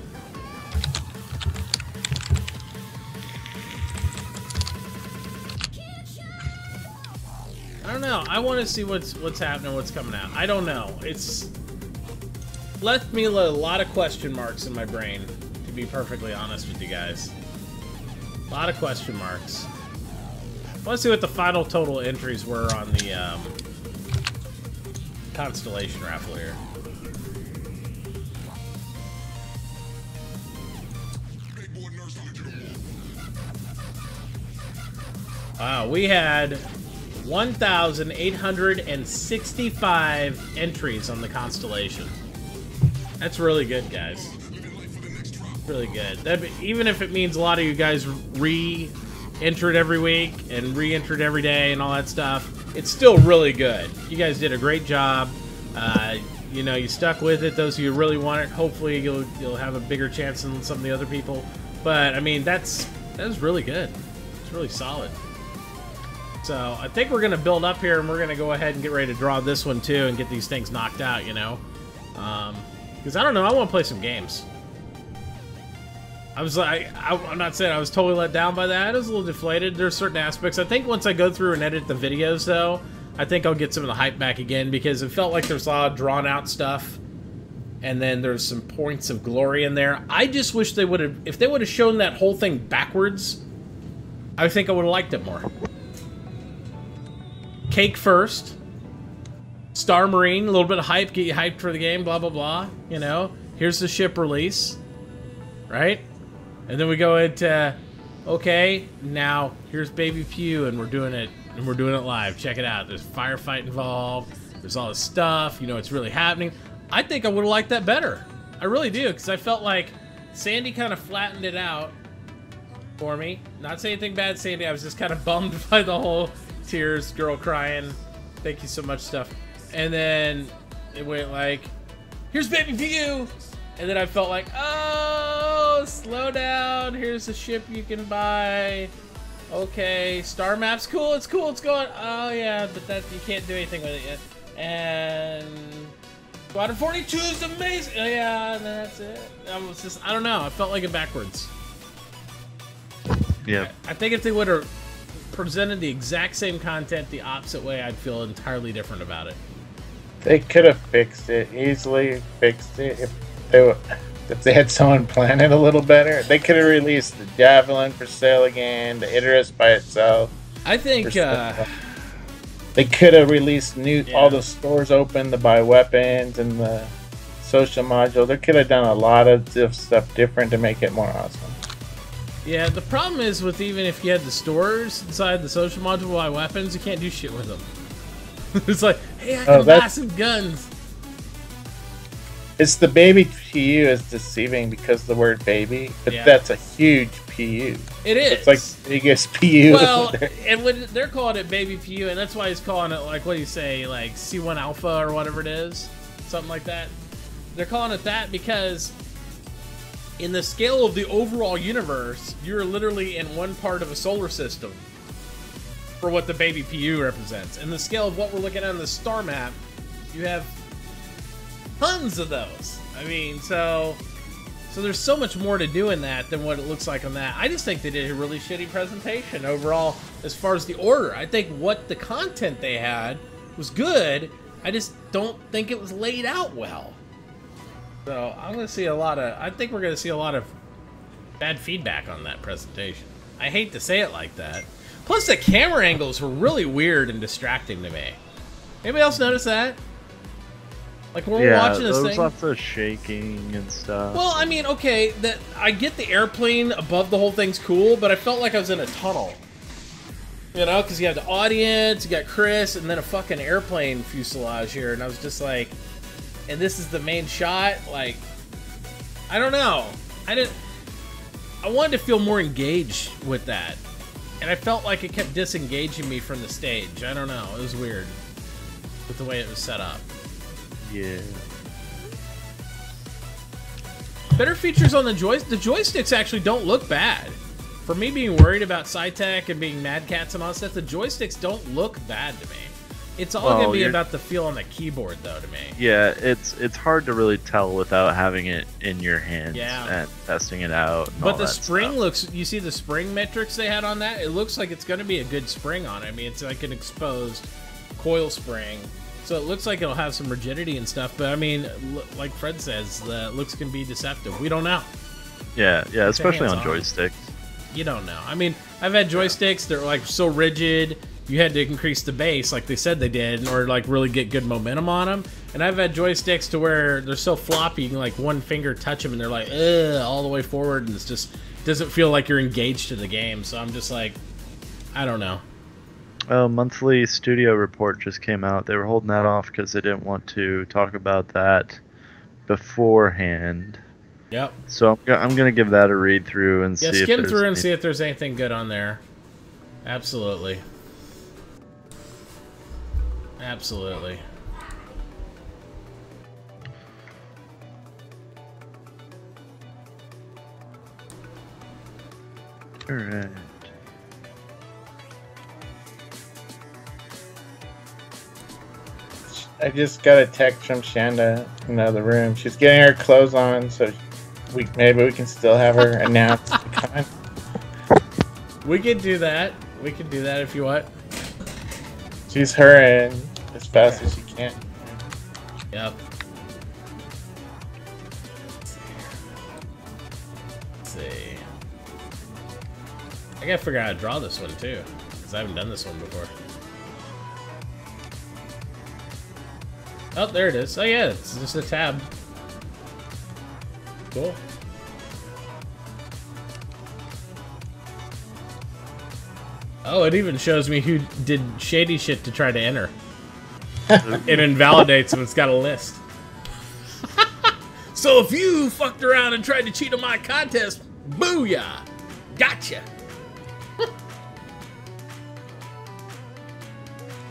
I don't know. I want to see what's happening, what's coming out. I don't know. It's left me a lot of question marks in my brain, to to be perfectly honest with you guys. A lot of question marks. Let's see what the final total entries were on the Constellation raffle here. Wow, we had 1,865 entries on the Constellation. That's really good, guys. Really good. Even if it means a lot of you guys re-entered every week and re-entered every day and all that stuff, it's still really good. You guys did a great job. You know, you stuck with it. Those of you who really want it, hopefully you'll have a bigger chance than some of the other people. But I mean, that was really good. It's really solid. So I think we're gonna build up here, and we're gonna go ahead and get ready to draw this one too, and get these things knocked out. You know, because I don't know, I want to play some games. I'm not saying I was totally let down by that. I was a little deflated. There's certain aspects. I think once I go through and edit the videos, though, I think I'll get some of the hype back again, because it felt like there's a lot of drawn-out stuff, and then there's some points of glory in there. I just wish they would have... If they would have shown that whole thing backwards, I think I would have liked it more. Cake first. Star Marine, a little bit of hype, get you hyped for the game, blah, blah, blah. You know, here's the ship release. Right? And then we go into, okay, now here's Baby Pew, and we're doing it live. Check it out. There's a firefight involved. There's all this stuff. You know, it's really happening. I think I would have liked that better. I really do, because I felt like Sandy kind of flattened it out for me. Not saying anything bad, Sandy. I was just kind of bummed by the whole tears, girl crying, thank you so much stuff. And then it went like, here's Baby Pew. And then I felt like, oh, slow down. Here's a ship you can buy. Okay, star map's cool. It's cool. It's going. Oh yeah, but that you can't do anything with it yet. And Squadron 42 is amazing. Oh, yeah, and then that's it. I don't know. I felt like it backwards. Yeah. I think if they would have presented the exact same content the opposite way, I'd feel entirely different about it. They could have fixed it, easily fixed it, if they had someone plan it a little better. They could have released the Javelin for sale again, the Idris by itself. I think they could have released all the stores open to buy weapons and the social module. They could have done a lot of stuff different to make it more awesome. Yeah, the problem is with even if you had the stores inside the social module to buy weapons, you can't do shit with them. It's like, hey, I got massive guns. It's the baby PU is deceiving because of the word baby, but that's a huge PU. It is. It's like the biggest PU. Well, and when they're calling it baby PU, and that's why he's calling it, like, what do you say, like C1 Alpha or whatever it is? Something like that. They're calling it that because in the scale of the overall universe, you're literally in one part of a solar system for what the baby PU represents. And the scale of what we're looking at on the star map, you have tons of those. I mean, so there's so much more to do in that than what it looks like on that. I just think they did a really shitty presentation overall as far as the order. I think what the content they had was good. I just don't think it was laid out well. So I'm going to see I think we're going to see a lot of bad feedback on that presentation. I hate to say it like that. Plus the camera angles were really weird and distracting to me. Anybody else notice that? Like when we're watching this thing, there was lots of shaking and stuff. Well, I mean, okay, I get the airplane above the whole thing's cool, but I felt like I was in a tunnel. You know, because you have the audience, you got Chris, and then a fucking airplane fuselage here, and I was just like, and this is the main shot. Like, I don't know. I wanted to feel more engaged with that, and I felt like it kept disengaging me from the stage. I don't know. It was weird with the way it was set up. Yeah. Better features on the joysticks. The joysticks actually don't look bad. For me being worried about SciTech and being Mad Cats and all that stuff, the joysticks don't look bad to me. It's all going to be about the feel on the keyboard, though, to me. Yeah, it's hard to really tell without having it in your hands and testing it out. But the spring looks... You see the spring metrics they had on that? It looks like it's going to be a good spring on it. I mean, it's like an exposed coil spring. So it looks like it'll have some rigidity and stuff, but I mean, like Fred says, the looks can be deceptive. We don't know. Yeah, yeah, Get especially your on hands joysticks. You don't know. I mean, I've had joysticks that are like so rigid, you had to increase the bass like they said they did in order to like really get good momentum on them. And I've had joysticks to where they're so floppy, you can like one finger touch them and they're like, ugh, all the way forward, and it's just doesn't feel like you're engaged to the game. So I'm just like, I don't know. Monthly studio report just came out. They were holding that off because they didn't want to talk about that beforehand. Yep. So I'm gonna give that a read through and see if skim there's through and see if there's anything good on there. Absolutely. Absolutely. All right. I just got a text from Shanda in the other room. She's getting her clothes on, so maybe we can still have her announce the con. We could do that. We could do that if you want. She's hurrying as fast as she can. Yep. Let's see. I gotta figure out how to draw this one too, because I haven't done this one before. Oh, there it is. Oh yeah, it's just a tab. Cool. Oh, it even shows me who did shady shit to try to enter. It invalidates them. It's got a list. So if you fucked around and tried to cheat on my contest, booyah! Gotcha!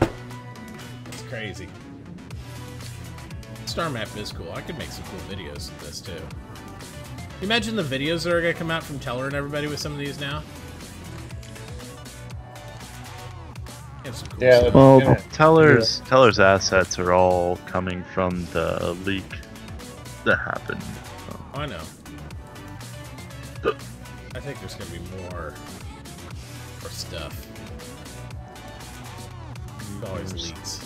That's crazy. Star map is cool. I could make some cool videos of this too. Imagine the videos that are gonna come out from Teller and everybody with some of these now. Cool yeah. Well, Teller's assets are all coming from the leak that happened. Oh, I know. I think there's gonna be more stuff. There's always leaks.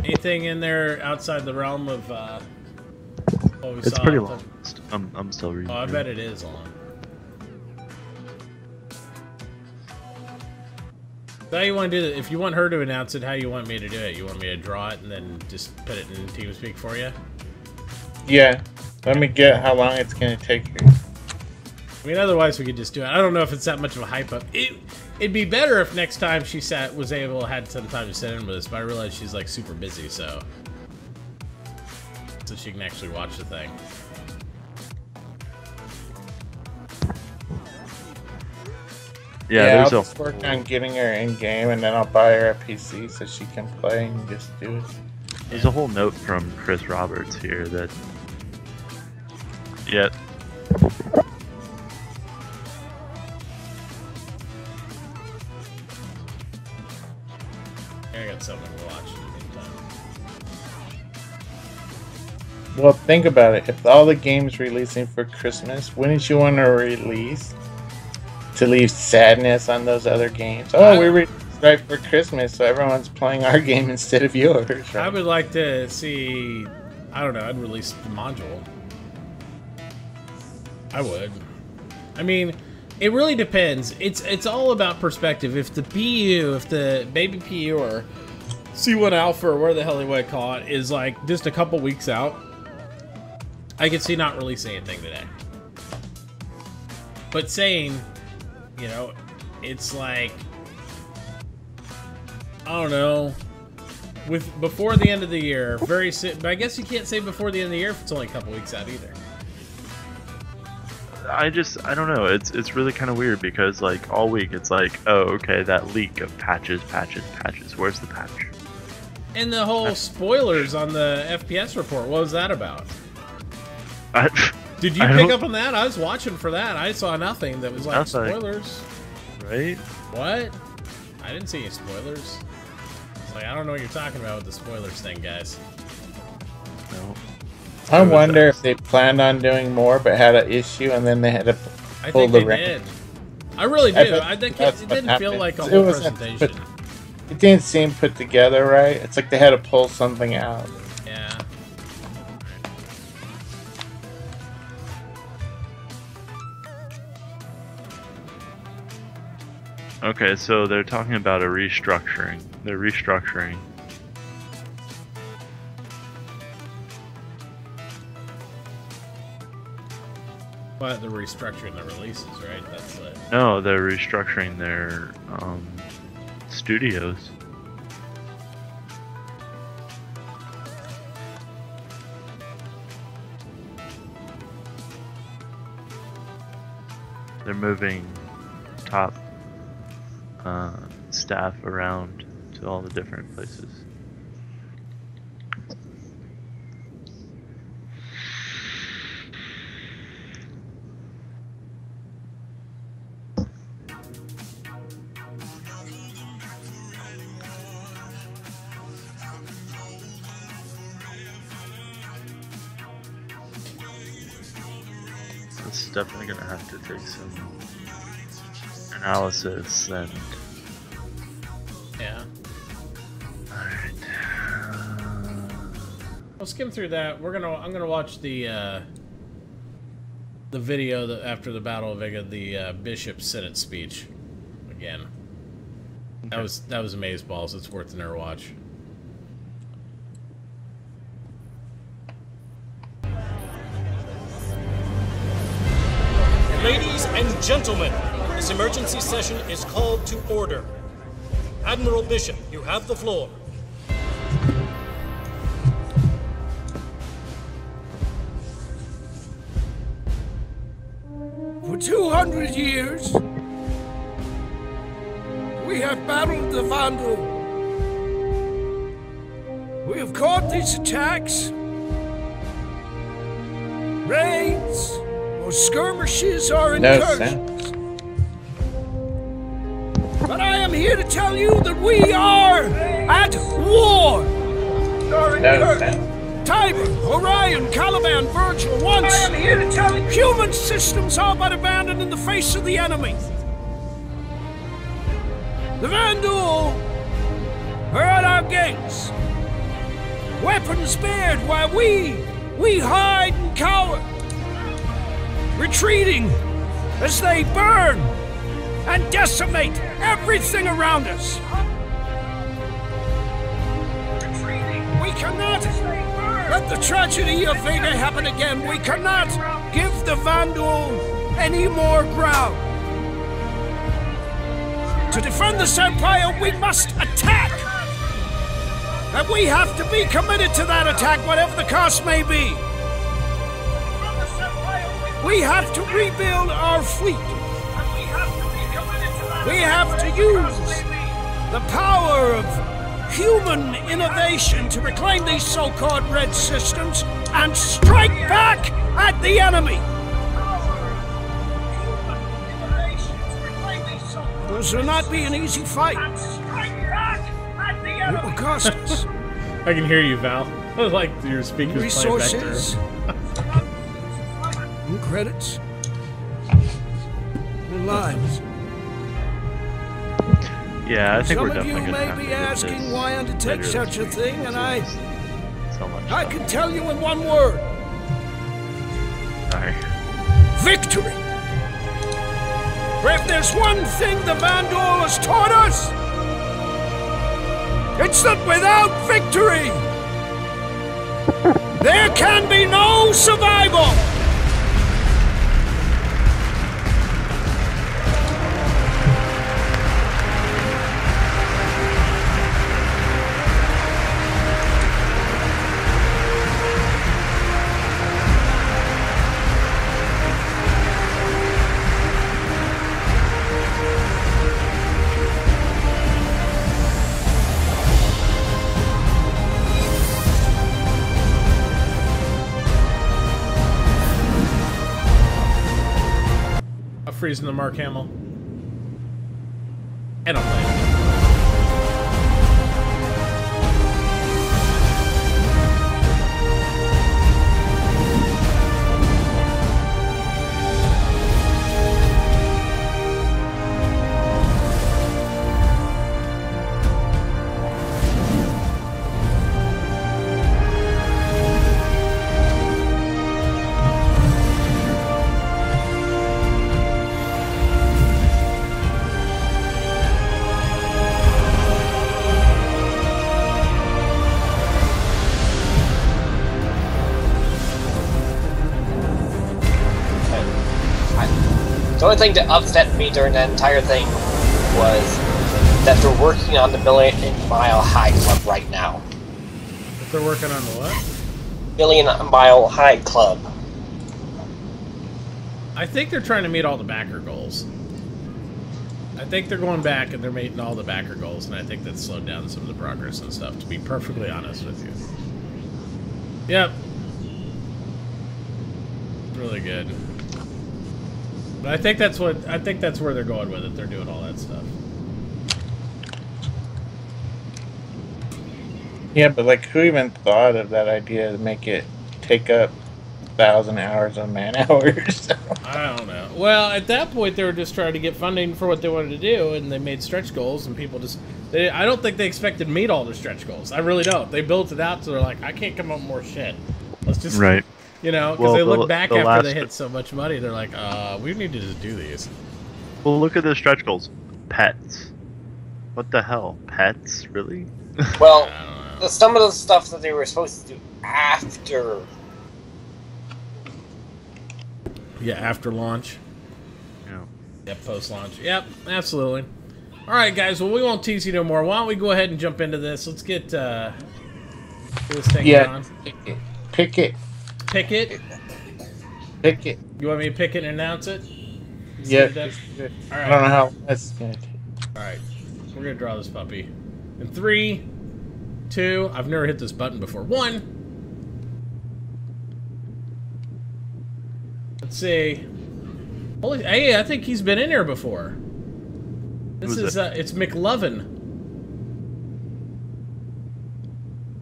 Anything in there outside the realm of what we it's saw? Pretty long. I'm still reading. Oh, I bet it is long. So how you want to do it? If you want her to announce it, how you want me to do it? You want me to draw it and then just put it in TeamSpeak for you? Yeah. Let me get how long it's gonna take you. I mean, otherwise we could just do it. I don't know if it's that much of a hype up. It'd be better if next time she had some time to sit in with us, but I realize she's like super busy, so she can actually watch the thing. Yeah, I'll just work on getting her in game, and then I'll buy her a PC so she can play and just do it. There's a whole note from Chris Roberts here that. Yeah. I got something to watch in the meantime. Well, think about it. If all the games releasing for Christmas, wouldn't you want to release to leave sadness on those other games? Oh, we released right for Christmas, so everyone's playing our game instead of yours. Right? I would like to see. I don't know. I'd release the module. I would. I mean, it really depends. It's all about perspective. If the PU, if the baby PU or C1 Alpha or where the hell they would call it is like just a couple weeks out, I could see not releasing anything today. But saying, you know, it's like, I don't know, before the end of the year, very soon. But I guess you can't say before the end of the year if it's only a couple weeks out either. I don't know. It's really kind of weird because like all week it's like, oh, okay, that leak of patches. Where's the patch? And the whole spoilers on the FPS report. What was that about? Did you pick up on that? I was watching for that. I saw nothing that was like spoilers. Right? What? I didn't see any spoilers. It's like I don't know what you're talking about with the spoilers thing, guys. No. I wonder if they planned on doing more, but had an issue, and then they had to pull the ring. Did. I really do. I think it didn't feel like a whole presentation. It didn't seem put together right. It's like they had to pull something out. Yeah. Okay, so they're talking about a restructuring. They're restructuring. But they're restructuring the releases, right? That's it. No, they're restructuring their studios. They're moving top staff around to all the different places. It's definitely gonna have to take some analysis and yeah. Alright. We'll skim through that. I'm gonna watch the video after the Battle of Vega, the Bishop's Senate speech again. Okay. That was amazeballs. It's worth another watch. Ladies and gentlemen, this emergency session is called to order. Admiral Bishop, you have the floor. For 200 years, we have battled the Vandal. We have caught these attacks, raids, or skirmishes or incursions. But I am here to tell you that we are at war. Tiber, Orion, Caliban, Virgil, once I am here to tell you human systems are but abandoned in the face of the enemy. The Vandal are at our gates, weapons bared while we hide and cower, retreating as they burn and decimate everything around us. We cannot let the tragedy of Vega happen again. We cannot give the Vandal any more ground. To defend this empire, we must attack. And we have to be committed to that attack, whatever the cost may be. We have to rebuild our fleet. We have to use the power of human innovation to reclaim these so-called red systems and strike back at the enemy. This will not be an easy fight. It will cost us. I can hear you, Val. Like your speakers resources, and credits, and lives. Yeah, I think we're definitely going to have to. Some of you may be asking why undertake such a thing, and I can tell you in one word. Sorry. Victory. For if there's one thing the Vandal has taught us, it's that without victory, there can be no survival. Freezing the Mark Hamill. And I'm playing. The only thing that upset me during that entire thing was that they're working on the Billion Mile High Club right now. If they're working on the what? Billion Mile High Club. I think they're trying to meet all the backer goals. I think they're going back and they're meeting all the backer goals, and I think that's slowed down some of the progress and stuff, to be perfectly honest with you. Yep. Really good. But I think that's where they're going with it. They're doing all that stuff. Yeah, but like, who even thought of that idea to make it take up 1,000 hours of man hours? I don't know. Well, at that point, they were just trying to get funding for what they wanted to do, and they made stretch goals, and people just... I don't think they expected to meet all their stretch goals. I really don't. They built it out, so they're like, I can't come up with more shit. Let's just... Right. You know, because they look back after they hit so much money, they're like, we need to just do these. Well, look at the stretch goals. Pets. What the hell? Pets? Really? Well, some of the stuff that they were supposed to do after... Yeah, after launch. Yeah. Yep, post-launch. Yep, absolutely. All right, guys. Well, we won't tease you no more. Why don't we go ahead and jump into this? Let's get this thing on. Pick it. Pick it? Pick it. You want me to pick it and announce it? Yeah. All right. I don't know how that's going to take. All right. We're going to draw this puppy. In 3, 2, I've never hit this button before. 1. Let's see. Holy, hey, I think he's been in here before. This is, it's McLovin.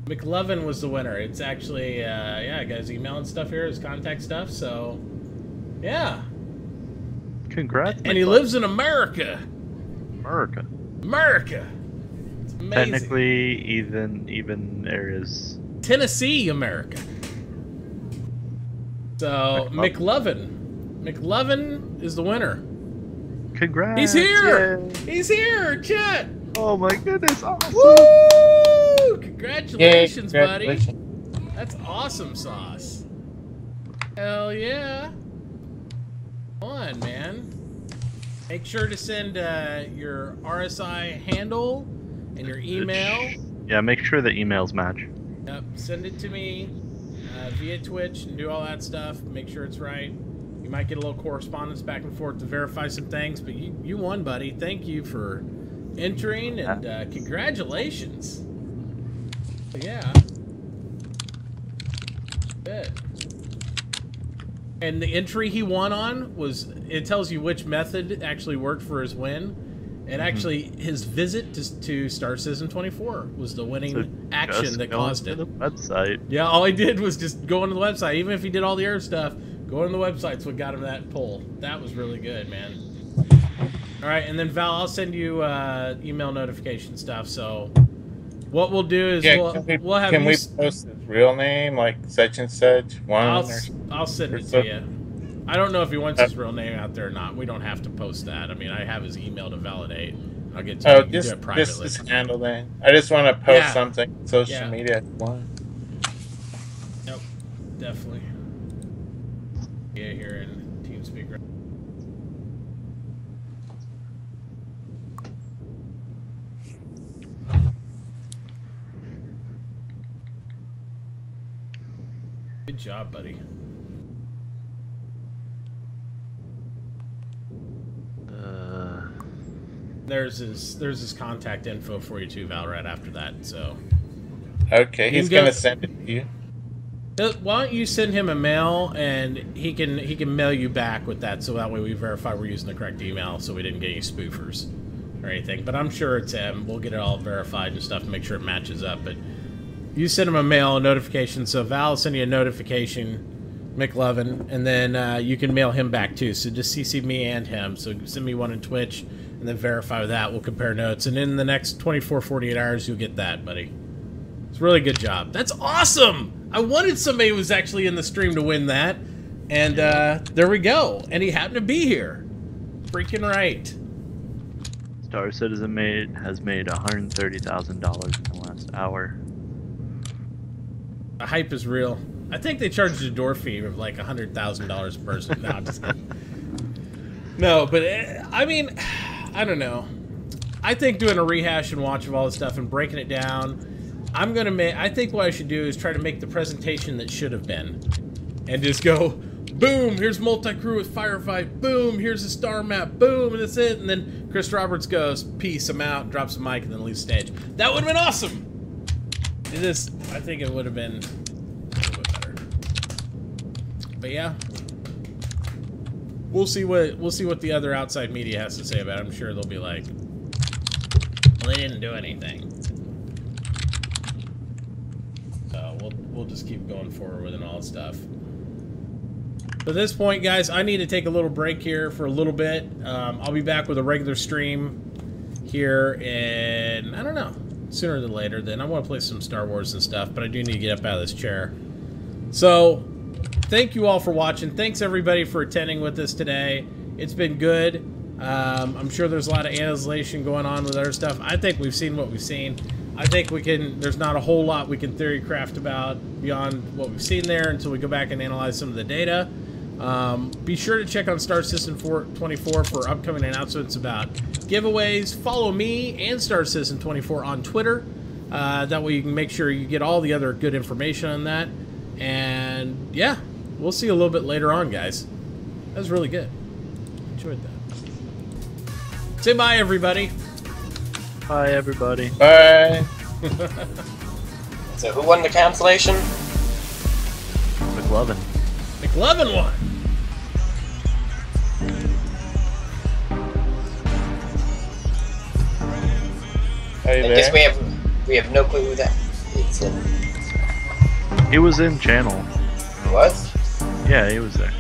McLovin was the winner. It's actually, yeah, I got his email and stuff here, his contact stuff, so, yeah. Congrats. And he lives in America. America. America. It's amazing. Technically, even areas. Tennessee, America. So, McLovin. McLovin is the winner. Congrats. He's here! Yay. He's here, chat! Oh my goodness, awesome! Woo! Congratulations, Yay, buddy. congratulations. That's awesome sauce. Hell yeah. Come on, man. Make sure to send your RSI handle and your email. Yeah, make sure the emails match. Yep, send it to me via Twitch and do all that stuff. Make sure it's right. You might get a little correspondence back and forth to verify some things, but you won, buddy. Thank you for entering, and congratulations. Yeah. Good. And the entry he won on was, it tells you which method actually worked for his win. And actually, his visit to Star Citizen 24 was the winning action that caused it. The website. Yeah, all he did was just go into the website. Even if he did all the other stuff, going to the website's what got him that pull. That was really good, man. All right, and then Val, I'll send you email notification stuff. So what we'll do is we'll have. Can we post his real name, like such and such? I'll send it to you. I don't know if he wants his real name out there or not. We don't have to post that. I mean, I have his email to validate. I'll get to you. Just, do it privately. Just handle that. I just want to post something on social media if you want. Nope, definitely. Yeah, here in TeamSpeak. Good job, buddy. There's his contact info for you too, Val, right after that. So. Okay, he's gonna send it to you. Why don't you send him a mail and he can mail you back with that, so that way we verify we're using the correct email, so we didn't get any spoofers or anything. But I'm sure it's him. We'll get it all verified and stuff to make sure it matches up. But you send him a mail, a notification. So Val will send you a notification, McLovin, and then you can mail him back too. So just CC me and him. So send me one in Twitch. And then verify that. We'll compare notes. And in the next 24, 48 hours, you'll get that, buddy. It's a really good job. That's awesome! I wanted somebody who was actually in the stream to win that. And there we go. And he happened to be here. Freaking right. Star Citizen has made $130,000 in the last hour. The hype is real. I think they charged a door fee of like $100,000 a person. No, I'm just kidding. No, but I mean, I don't know. I think doing a rehash and watch of all this stuff and breaking it down, I think what I should do is try to make the presentation that should have been. And just go, boom, here's multi-crew with firefight, boom, here's a star map, boom, and that's it. And then Chris Roberts goes, peace, I'm out, drops the mic, and then leaves stage. That would have been awesome! I think it would have been a little bit better. But yeah. We'll see what the other outside media has to say about it. I'm sure they'll be like, well, they didn't do anything. So we'll just keep going forward with it and all that stuff. But at this point, guys, I need to take a little break here for a little bit. I'll be back with a regular stream here in, I don't know, sooner than later. Then I want to play some Star Wars and stuff, but I do need to get up out of this chair. So, thank you all for watching. Thanks, everybody, for attending with us today. It's been good. I'm sure there's a lot of analyzation going on with other stuff. I think we've seen what we've seen. I think there's not a whole lot we can theory craft about beyond what we've seen there until we go back and analyze some of the data. Be sure to check on Star Citizen 24 for upcoming announcements about giveaways. Follow me and Star Citizen 24 on Twitter. That way you can make sure you get all the other good information on that. And yeah, we'll see you a little bit later on, guys. That was really good. Enjoyed that. Say bye, everybody. Bye, everybody. Bye. So who won the cancellation? McLovin. McLovin won. I guess we have no clue who that is. He was in channel. He was? Yeah, he was there.